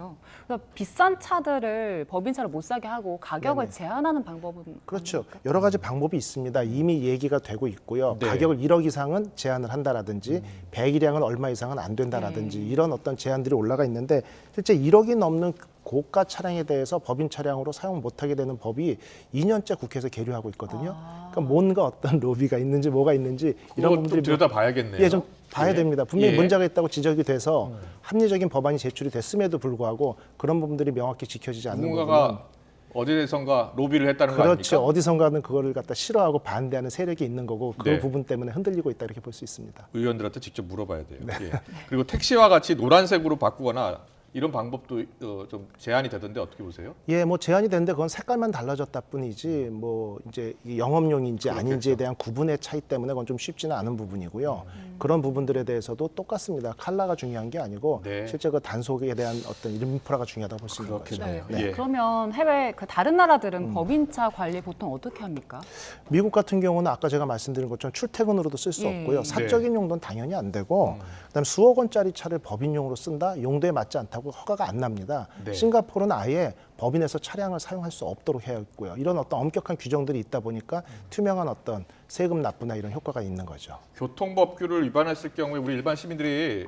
그래서 비싼 차들을 법인차를 못 사게 하고 가격을 네네. 제한하는 방법은 그렇죠. 여러 가지 방법이 있습니다. 이미 얘기가 되고 있고요. 네. 가격을 1억 이상은 제한을 한다라든지 배기량은 얼마 이상은 안 된다라든지 이런 어떤 제한들이 올라가 있는데 실제 1억이 넘는 고가 차량에 대해서 법인 차량으로 사용 못하게 되는 법이 2년째 국회에서 계류하고 있거든요. 그러니까 뭔가 어떤 로비가 있는지 뭐가 있는지 이런 부분들이 들여다봐야겠네요. 예, 좀 봐야 됩니다. 분명히 예. 문제가 있다고 지적이 돼서 합리적인 법안이 제출이 됐음에도 불구하고 그런 부분들이 명확히 지켜지지 않는 부분은 누군가가 어디선가 로비를 했다는 거 그렇죠. 아닙니까? 어디선가는 그거를 갖다 싫어하고 반대하는 세력이 있는 거고 그 네. 부분 때문에 흔들리고 있다 이렇게 볼 수 있습니다. 의원들한테 직접 물어봐야 돼요. 예. 그리고 택시와 같이 노란색으로 바꾸거나 이런 방법도 좀 제한이 되던데 어떻게 보세요? 예, 뭐 제한이 되는데 그건 색깔만 달라졌다 뿐이지 뭐 이제 이게 영업용인지 아닌지에 대한 구분의 차이 때문에 그건 좀 쉽지는 않은 부분이고요. 그런 부분들에 대해서도 똑같습니다. 컬러가 중요한 게 아니고 네. 실제 그 단속에 대한 어떤 인프라가 중요하다고 볼 수 있는 거죠. 예. 그러면 해외 그 다른 나라들은 법인차 관리 보통 어떻게 합니까? 미국 같은 경우는 아까 제가 말씀드린 것처럼 출퇴근으로도 쓸 수 예. 없고요. 사적인 용도는 당연히 안 되고 그다음에 수억 원짜리 차를 법인용으로 쓴다? 용도에 맞지 않다고 허가가 안 납니다. 네. 싱가포르는 아예 법인에서 차량을 사용할 수 없도록 해야 있고요. 이런 어떤 엄격한 규정들이 있다 보니까 투명한 어떤 세금 납부나 이런 효과가 있는 거죠. 교통법규를 위반했을 경우에 우리 일반 시민들이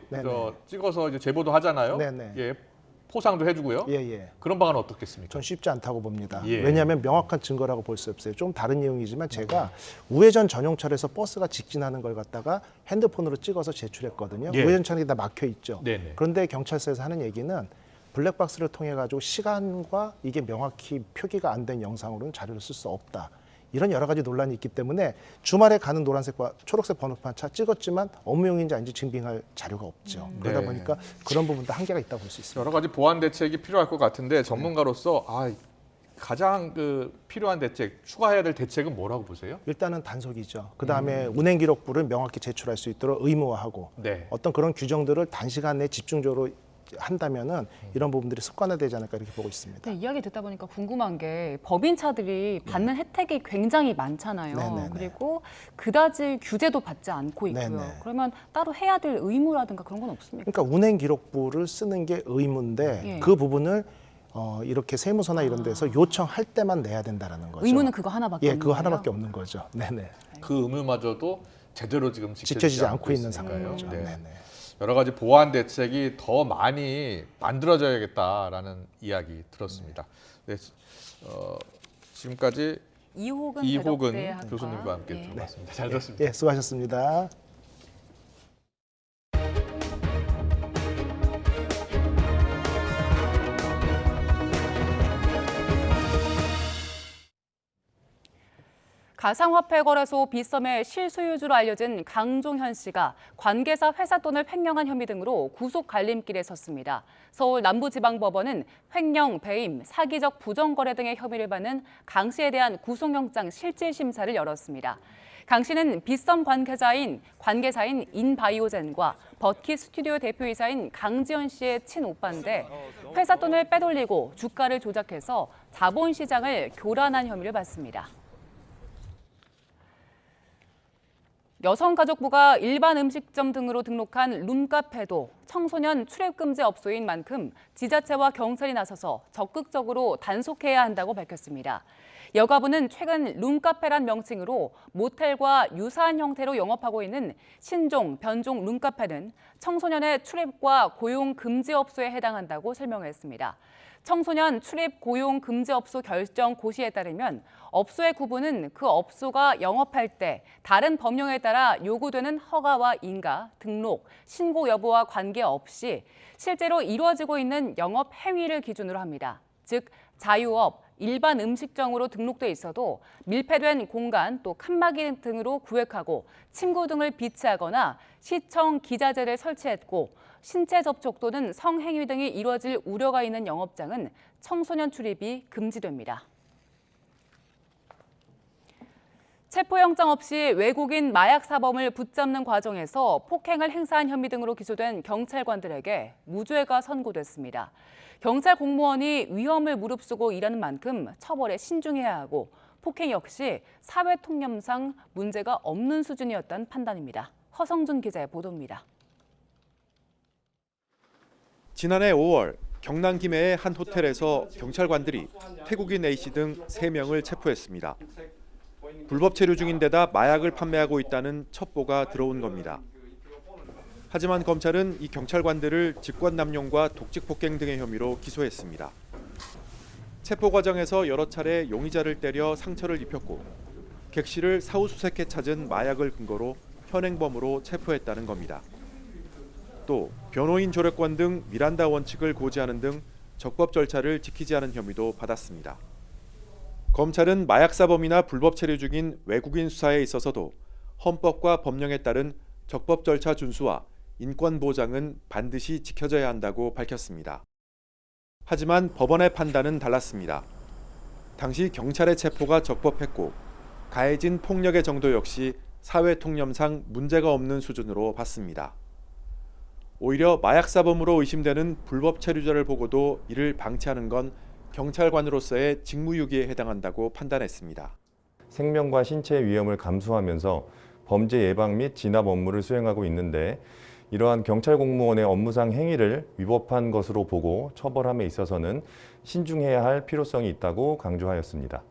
찍어서 이제 제보도 하잖아요. 네네. 예. 포상도 해주고요. 예. 그런 방안은 어떻겠습니까? 전 쉽지 않다고 봅니다. 예. 왜냐하면 명확한 증거라고 볼 수 없어요. 좀 다른 내용이지만 제가 우회전 전용차로에서 버스가 직진하는 걸 갖다가 핸드폰으로 찍어서 제출했거든요. 예. 우회전 차량이 다 막혀 있죠. 네네. 그런데 경찰서에서 하는 얘기는 블랙박스를 통해 가지고 시간과 이게 명확히 표기가 안 된 영상으로는 자료를 쓸 수 없다. 이런 여러 가지 논란이 있기 때문에 주말에 가는 노란색과 초록색 번호판 차 찍었지만 업무용인지 아닌지 증빙할 자료가 없죠. 그러다 네. 보니까 그런 부분도 한계가 있다고 볼 수 있습니다. 여러 가지 보완 대책이 필요할 것 같은데 전문가로서 가장 필요한 대책, 추가해야 될 대책은 뭐라고 보세요? 일단은 단속이죠. 그다음에 운행 기록부를 명확히 제출할 수 있도록 의무화하고 네. 어떤 그런 규정들을 단시간 내에 집중적으로 한다면은 이런 부분들이 습관화되지 않을까 이렇게 보고 있습니다. 네, 이야기 듣다 보니까 궁금한 게 법인차들이 받는 혜택이 굉장히 많잖아요. 네네네. 그리고 그다지 규제도 받지 않고 있고요. 네네. 그러면 따로 해야 될 의무라든가 그런 건 없습니까? 그러니까 운행 기록부를 쓰는 게 의무인데 예. 그 부분을 이렇게 세무서나 이런 데서 요청할 때만 내야 된다라는 거죠. 의무는 그거 하나밖에 예, 없는 그거 거예요? 하나밖에 없는 거죠. 네네. 그 의무마저도 제대로 지금 지켜지지 않고 있는 있으니까요. 상황이죠. 네. 네네. 여러 가지 보완 대책이 더 많이 만들어져야겠다라는 이야기 들었습니다. 네, 지금까지 이호근 이호근 교수님과 함께 들어봤습니다. 잘 들었습니다. 예, 수고하셨습니다. 가상화폐 거래소 빗썸의 실소유주로 알려진 강종현 씨가 관계사 회사 돈을 횡령한 혐의 등으로 구속 갈림길에 섰습니다. 서울 남부지방법원은 횡령, 배임, 사기적 부정거래 등의 혐의를 받는 강 씨에 대한 구속영장 실질심사를 열었습니다. 강 씨는 빗썸 관계사인 인바이오젠과 버킷 스튜디오 대표이사인 강지현 씨의 친오빠인데 회사 돈을 빼돌리고 주가를 조작해서 자본시장을 교란한 혐의를 받습니다. 여성가족부가 일반 음식점 등으로 등록한 룸카페도 청소년 출입금지 업소인 만큼 지자체와 경찰이 나서서 적극적으로 단속해야 한다고 밝혔습니다. 여가부는 최근 룸카페란 명칭으로 모텔과 유사한 형태로 영업하고 있는 신종, 변종 룸카페는 청소년의 출입과 고용 금지 업소에 해당한다고 설명했습니다. 청소년 출입 고용 금지 업소 결정 고시에 따르면 업소의 구분은 그 업소가 영업할 때 다른 법령에 따라 요구되는 허가와 인가, 등록, 신고 여부와 관계없이 실제로 이루어지고 있는 영업 행위를 기준으로 합니다. 즉 자유업, 일반 음식점으로 등록돼 있어도 밀폐된 공간 또 칸막이 등으로 구획하고 침구 등을 비치하거나 시청 기자재를 설치했고 신체 접촉 또는 성행위 등이 이루어질 우려가 있는 영업장은 청소년 출입이 금지됩니다. 체포영장 없이 외국인 마약 사범을 붙잡는 과정에서 폭행을 행사한 혐의 등으로 기소된 경찰관들에게 무죄가 선고됐습니다. 경찰 공무원이 위험을 무릅쓰고 일하는 만큼 처벌에 신중해야 하고 폭행 역시 사회통념상 문제가 없는 수준이었다는 판단입니다. 허성준 기자의 보도입니다. 지난해 5월 경남 김해의 한 호텔에서 경찰관들이 태국인 A씨 등 3명을 체포했습니다. 불법 체류 중인 데다 마약을 판매하고 있다는 첩보가 들어온 겁니다. 하지만 검찰은 이 경찰관들을 직권남용과 독직폭행 등의 혐의로 기소했습니다. 체포 과정에서 여러 차례 용의자를 때려 상처를 입혔고 객실을 사후수색해 찾은 마약을 근거로 현행범으로 체포했다는 겁니다. 또 변호인 조례권 등 미란다 원칙을 고지하는 등 적법 절차를 지키지 않은 혐의도 받았습니다. 검찰은 마약사범이나 불법 체류 중인 외국인 수사에 있어서도 헌법과 법령에 따른 적법 절차 준수와 인권 보장은 반드시 지켜져야 한다고 밝혔습니다. 하지만 법원의 판단은 달랐습니다. 당시 경찰의 체포가 적법했고 가해진 폭력의 정도 역시 사회통념상 문제가 없는 수준으로 봤습니다. 오히려 마약사범으로 의심되는 불법 체류자를 보고도 이를 방치하는 건 경찰관으로서의 직무유기에 해당한다고 판단했습니다. 생명과 신체의 위험을 감수하면서 범죄 예방 및 진압 업무를 수행하고 있는데 이러한 경찰 공무원의 업무상 행위를 위법한 것으로 보고 처벌함에 있어서는 신중해야 할 필요성이 있다고 강조하였습니다.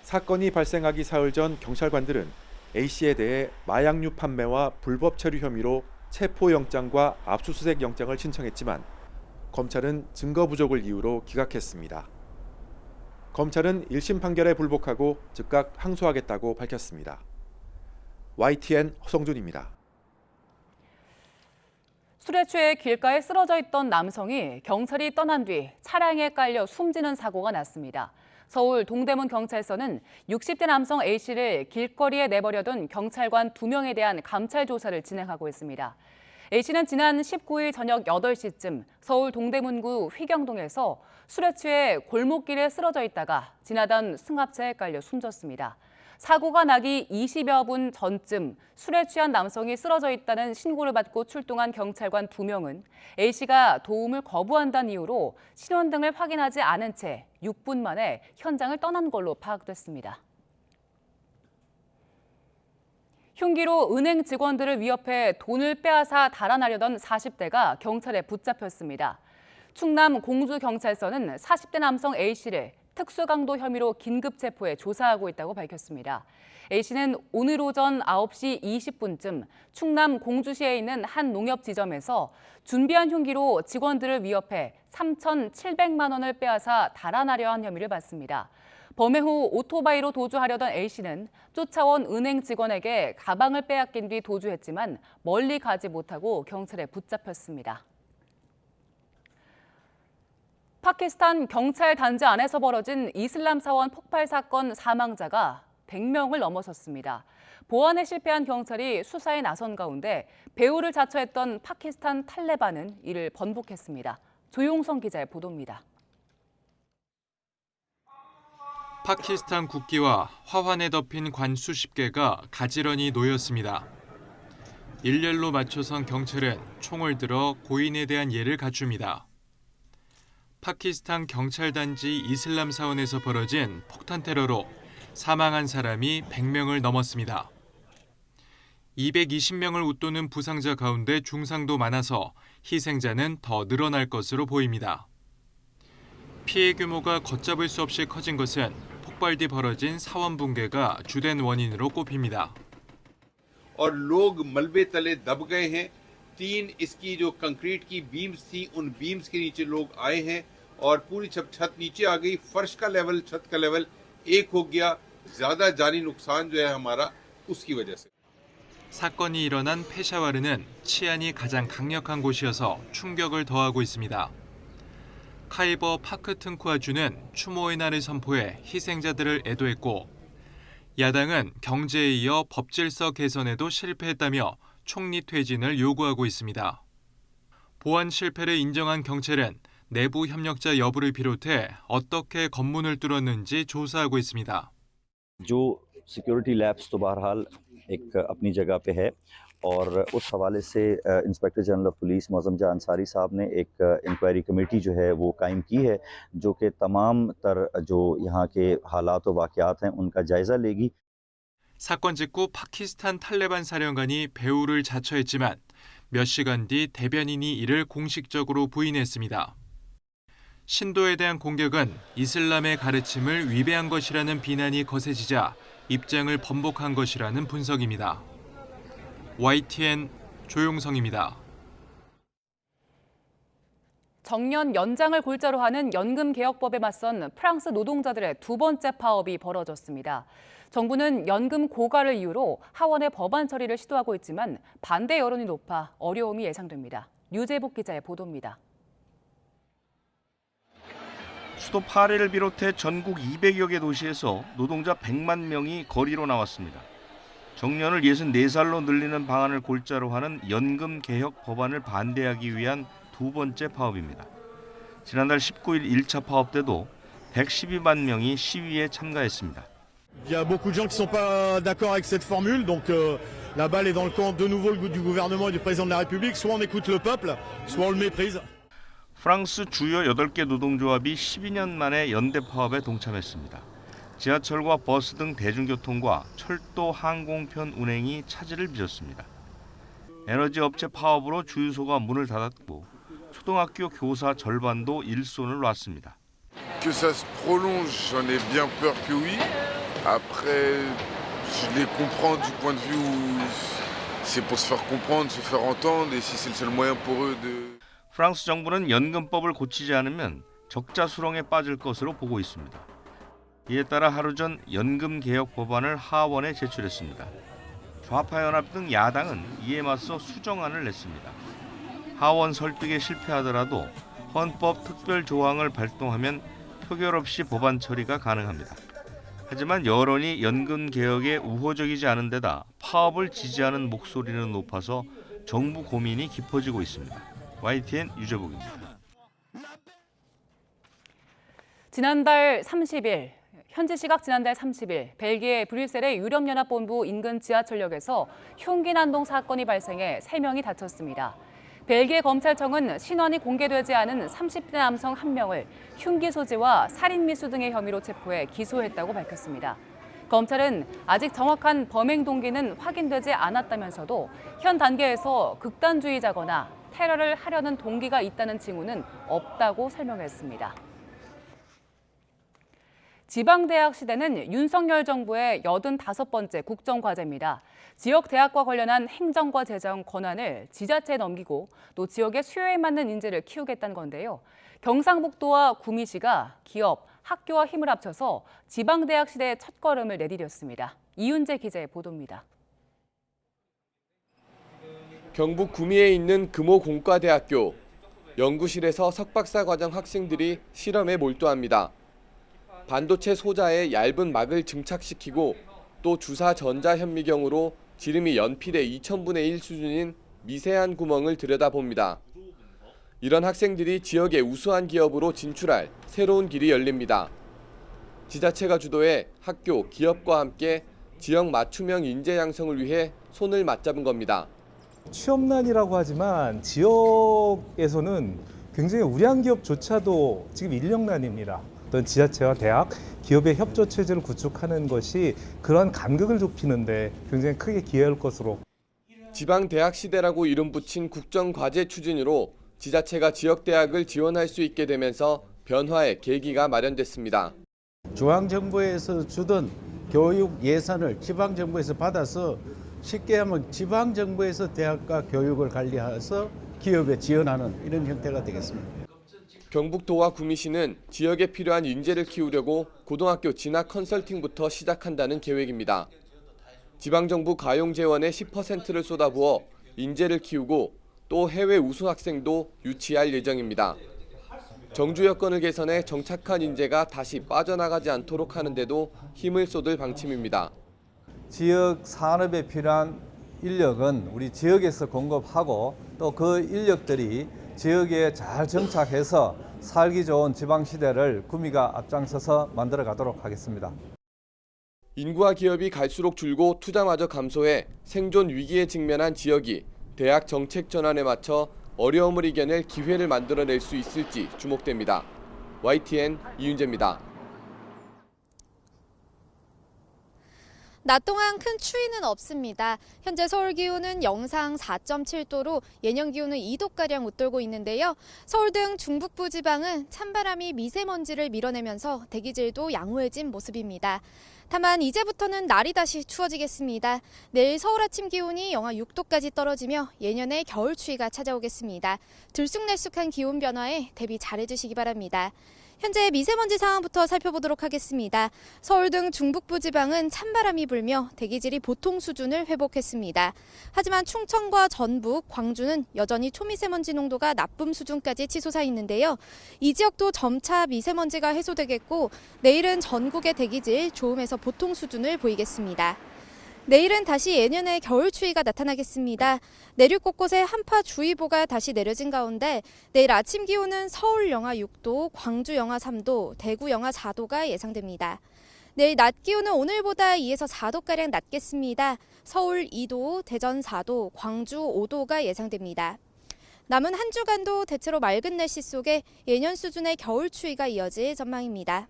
사건이 발생하기 사흘 전 경찰관들은 A씨에 대해 마약류 판매와 불법 체류 혐의로 체포영장과 압수수색 영장을 신청했지만 검찰은 증거 부족을 이유로 기각했습니다. 검찰은 1심 판결에 불복하고 즉각 항소하겠다고 밝혔습니다. YTN 허성준입니다. 술에 취해 길가에 쓰러져 있던 남성이 경찰이 떠난 뒤 차량에 깔려 숨지는 사고가 났습니다. 서울 동대문 경찰서는 60대 남성 A씨를 길거리에 내버려둔 경찰관 2명에 대한 감찰 조사를 진행하고 있습니다. A씨는 지난 19일 저녁 8시쯤 서울 동대문구 휘경동에서 술에 취해 골목길에 쓰러져 있다가 지나던 승합차에 깔려 숨졌습니다. 사고가 나기 20여 분 전쯤 술에 취한 남성이 쓰러져 있다는 신고를 받고 출동한 경찰관 2명은 A씨가 도움을 거부한다는 이유로 신원등을 확인하지 않은 채 6분 만에 현장을 떠난 걸로 파악됐습니다. 흉기로 은행 직원들을 위협해 돈을 빼앗아 달아나려던 40대가 경찰에 붙잡혔습니다. 충남 공주경찰서는 40대 남성 A씨를 특수강도 혐의로 긴급 체포해 조사하고 있다고 밝혔습니다. A씨는 오늘 오전 9시 20분쯤 충남 공주시에 있는 한 농협 지점에서 준비한 흉기로 직원들을 위협해 3,700만 원을 빼앗아 달아나려 한 혐의를 받습니다. 범행 후 오토바이로 도주하려던 A씨는 쫓아온 은행 직원에게 가방을 빼앗긴 뒤 도주했지만 멀리 가지 못하고 경찰에 붙잡혔습니다. 파키스탄 경찰 단지 안에서 벌어진 이슬람 사원 폭발 사건 사망자가 100명을 넘어섰습니다. 보안에 실패한 경찰이 수사에 나선 가운데 배후를 자처했던 파키스탄 탈레반은 이를 번복했습니다. 조용성 기자의 보도입니다. 파키스탄 국기와 화환에 덮인 관 수십 개가 가지런히 놓였습니다. 일렬로 맞춰선 경찰은 총을 들어 고인에 대한 예를 갖춥니다. 파키스탄 경찰단지 이슬람 사원에서 벌어진 폭탄 테러로 사망한 사람이 100명을 넘었습니다. 220명을 웃도는 부상자 가운데 중상도 많아서 희생자는 더 늘어날 것으로 보입니다. 피해 규모가 걷잡을 수 없이 커진 것은 폭발 뒤 벌어진 사원 붕괴가 주된 원인으로 꼽힙니다. और लोग मलबे तले दब गए हैं। 3 इसकी जो कंक्रीट की बीम्स थी उन बीम्स के नीचे लोग आए हैं और पूरी छत नीचे आ गई। फर्श का लेवल छत का लेवल एक हो गया। ज्यादा जानी नुकसान जो है हमारा उसकी वजह से। 사건이 일어난 페샤와르는 치안이 가장 강력한 곳이어서 충격을 더하고 있습니다. 카이버 파크튼쿠아주는 추모의 날을 선포해 희생자들을 애도했고 야당은 경제에 이어 법질서 개선에도 실패했다며 총리 퇴진을 요구하고 있습니다. 보안 실패를 인정한 경찰은 내부 협력자 여부를 비롯해 어떻게 검문을 뚫었는지 조사하고 있습니다. जो सिक्योरिटी लैप्स तो बहरहाल एक अपनी जगह पे है और उस हवाले से inspector general of police Maujam जा अंसारी साहब ने एक इंक्वायरी कमेटी जो है वो कायम की है जो कि तमाम तर जो यहाँ के हालात व वाक़यात हैं उनका जायज़ा लेगी. 사건 직후 파키스탄 탈레반 사령관이 배후를 자처했지만 몇 시간 뒤 대변인이 이를 공식적으로 부인했습니다. 신도에 대한 공격은 이슬람의 가르침을 위배한 것이라는 비난이 거세지자 입장을 번복한 것이라는 분석입니다. YTN 조용성입니다. 정년 연장을 골자로 하는 연금개혁법에 맞선 프랑스 노동자들의 두 번째 파업이 벌어졌습니다. 정부는 연금 고갈을 이유로 하원의 법안 처리를 시도하고 있지만 반대 여론이 높아 어려움이 예상됩니다. 류재복 기자의 보도입니다. 수도 파리를 비롯해 전국 200여 개 도시에서 노동자 100만 명이 거리로 나왔습니다. 정년을 64살로 늘리는 방안을 골자로 하는 연금 개혁 법안을 반대하기 위한 두 번째 파업입니다. 지난달 19일 1차 파업 때도 112만 명이 시위에 참가했습니다. Il y a beaucoup de gens qui ne sont pas d'accord avec cette formule, donc la balle est dans le camp de nouveau du gouvernement et du président de la République. Soit on écoute le peuple, soit on le méprise. 프랑스 주요 8개 노동조합이 12년 만에 연대 파업에 동참했습니다. 지하철과 버스 등 대중교통과 철도, 항공편 운행이 차질을 빚었습니다. 에너지 업체 파업으로 주유소가 문을 닫았고 초등학교 교사 절반도 일손을 놨습니다. Que ça se prolonge, j'en ai bien peur que oui. Après, je les comprends du point de vue où c'est pour se faire comprendre, se faire entendre, et si c'est le seul moyen pour eux de. 프랑스 정부는 연금법을 고치지 않으면 적자 수렁에 빠질 것으로 보고 있습니다. 이에 따라 하루 전 연금 개혁 법안을 하원에 제출했습니다. 좌파 연합 등 야당은 이에 맞서 수정안을 냈습니다. 하원 설득에 실패하더라도 헌법 특별 조항을 발동하면 표결 없이 법안 처리가 가능합니다. 하지만 여론이 연금 개혁에 우호적이지 않은 데다 파업을 지지하는 목소리는 높아서 정부 고민이 깊어지고 있습니다. YTN 유재복입니다. 지난달 30일, 현지 시각 지난달 30일 벨기에 브뤼셀의 유럽연합본부 인근 지하철역에서 흉기 난동 사건이 발생해 3명이 다쳤습니다. 벨기에 검찰청은 신원이 공개되지 않은 30대 남성 1명을 흉기 소지와 살인 미수 등의 혐의로 체포해 기소했다고 밝혔습니다. 검찰은 아직 정확한 범행 동기는 확인되지 않았다면서도 현 단계에서 극단주의자거나 테러를 하려는 동기가 있다는 징후는 없다고 설명했습니다. 지방대학 시대는 윤석열 정부의 85번째 국정과제입니다. 지역 대학과 관련한 행정과 재정 권한을 지자체에 넘기고 또 지역의 수요에 맞는 인재를 키우겠다는 건데요. 경상북도와 구미시가 기업, 학교와 힘을 합쳐서 지방대학 시대의 첫걸음을 내디뎠습니다. 이윤재 기자의 보도입니다. 경북 구미에 있는 금호공과대학교. 연구실에서 석박사 과정 학생들이 실험에 몰두합니다. 반도체 소자에 얇은 막을 증착시키고 또 주사 전자 현미경으로 지름이 연필의 2000분의 1 수준인 미세한 구멍을 들여다봅니다. 이런 학생들이 지역의 우수한 기업으로 진출할 새로운 길이 열립니다. 지자체가 주도해 학교, 기업과 함께 지역 맞춤형 인재 양성을 위해 손을 맞잡은 겁니다. 취업난이라고 하지만 지역에서는 굉장히 우량 기업조차도 지금 인력난입니다. 어떤 지자체와 대학, 기업의 협조 체제를 구축하는 것이 그러한 간극을 좁히는데 굉장히 크게 기여할 것으로. 지방대학 시대라고 이름 붙인 국정과제 추진으로 지자체가 지역대학을 지원할 수 있게 되면서 변화의 계기가 마련됐습니다. 중앙정부에서 주던 교육 예산을 지방정부에서 받아서 쉽게 하면 지방정부에서 대학과 교육을 관리해서 기업에 지원하는 이런 형태가 되겠습니다. 경북도와 구미시는 지역에 필요한 인재를 키우려고 고등학교 진학 컨설팅부터 시작한다는 계획입니다. 지방정부 가용 재원의 10%를 쏟아부어 인재를 키우고 또 해외 우수 학생도 유치할 예정입니다. 정주 여건을 개선해 정착한 인재가 다시 빠져나가지 않도록 하는 데도 힘을 쏟을 방침입니다. 지역 산업에 필요한 인력은 우리 지역에서 공급하고 또 그 인력들이 지역에 잘 정착해서 살기 좋은 지방시대를 구미가 앞장서서 만들어 가도록 하겠습니다. 인구와 기업이 갈수록 줄고 투자마저 감소해 생존 위기에 직면한 지역이 대학 정책 전환에 맞춰 어려움을 이겨낼 기회를 만들어낼 수 있을지 주목됩니다. YTN 이윤재입니다. 낮 동안 큰 추위는 없습니다. 현재 서울 기온은 영상 4.7도로 예년 기온은 2도가량 웃돌고 있는데요. 서울 등 중북부 지방은 찬바람이 미세먼지를 밀어내면서 대기질도 양호해진 모습입니다. 다만 이제부터는 날이 다시 추워지겠습니다. 내일 서울 아침 기온이 영하 6도까지 떨어지며 예년의 겨울 추위가 찾아오겠습니다. 들쑥날쑥한 기온 변화에 대비 잘해주시기 바랍니다. 현재 미세먼지 상황부터 살펴보도록 하겠습니다. 서울 등 중북부 지방은 찬바람이 불며 대기질이 보통 수준을 회복했습니다. 하지만 충청과 전북, 광주는 여전히 초미세먼지 농도가 나쁨 수준까지 치솟아 있는데요. 이 지역도 점차 미세먼지가 해소되겠고 내일은 전국의 대기질 좋음에서 보통 수준을 보이겠습니다. 내일은 다시 예년의 겨울 추위가 나타나겠습니다. 내륙 곳곳에 한파주의보가 다시 내려진 가운데 내일 아침 기온은 서울 영하 6도, 광주 영하 3도, 대구 영하 4도가 예상됩니다. 내일 낮 기온은 오늘보다 2에서 4도가량 낮겠습니다. 서울 2도, 대전 4도, 광주 5도가 예상됩니다. 남은 한 주간도 대체로 맑은 날씨 속에 예년 수준의 겨울 추위가 이어질 전망입니다.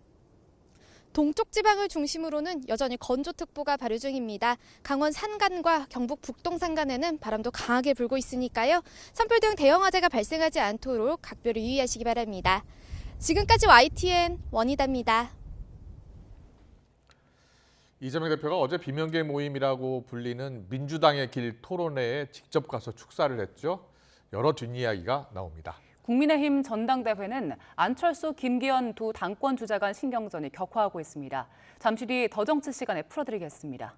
동쪽 지방을 중심으로는 여전히 건조특보가 발효 중입니다. 강원 산간과 경북 북동 산간에는 바람도 강하게 불고 있으니까요. 산불 등 대형 화재가 발생하지 않도록 각별히 유의하시기 바랍니다. 지금까지 YTN 원희다입니다. 이재명 대표가 어제 비명계 모임이라고 불리는 민주당의 길 토론회에 직접 가서 축사를 했죠. 여러 뒷이야기가 나옵니다. 국민의힘 전당대회는 안철수, 김기현 두 당권 주자 간 신경전이 격화하고 있습니다. 잠시 뒤 더 정치 시간에 풀어드리겠습니다.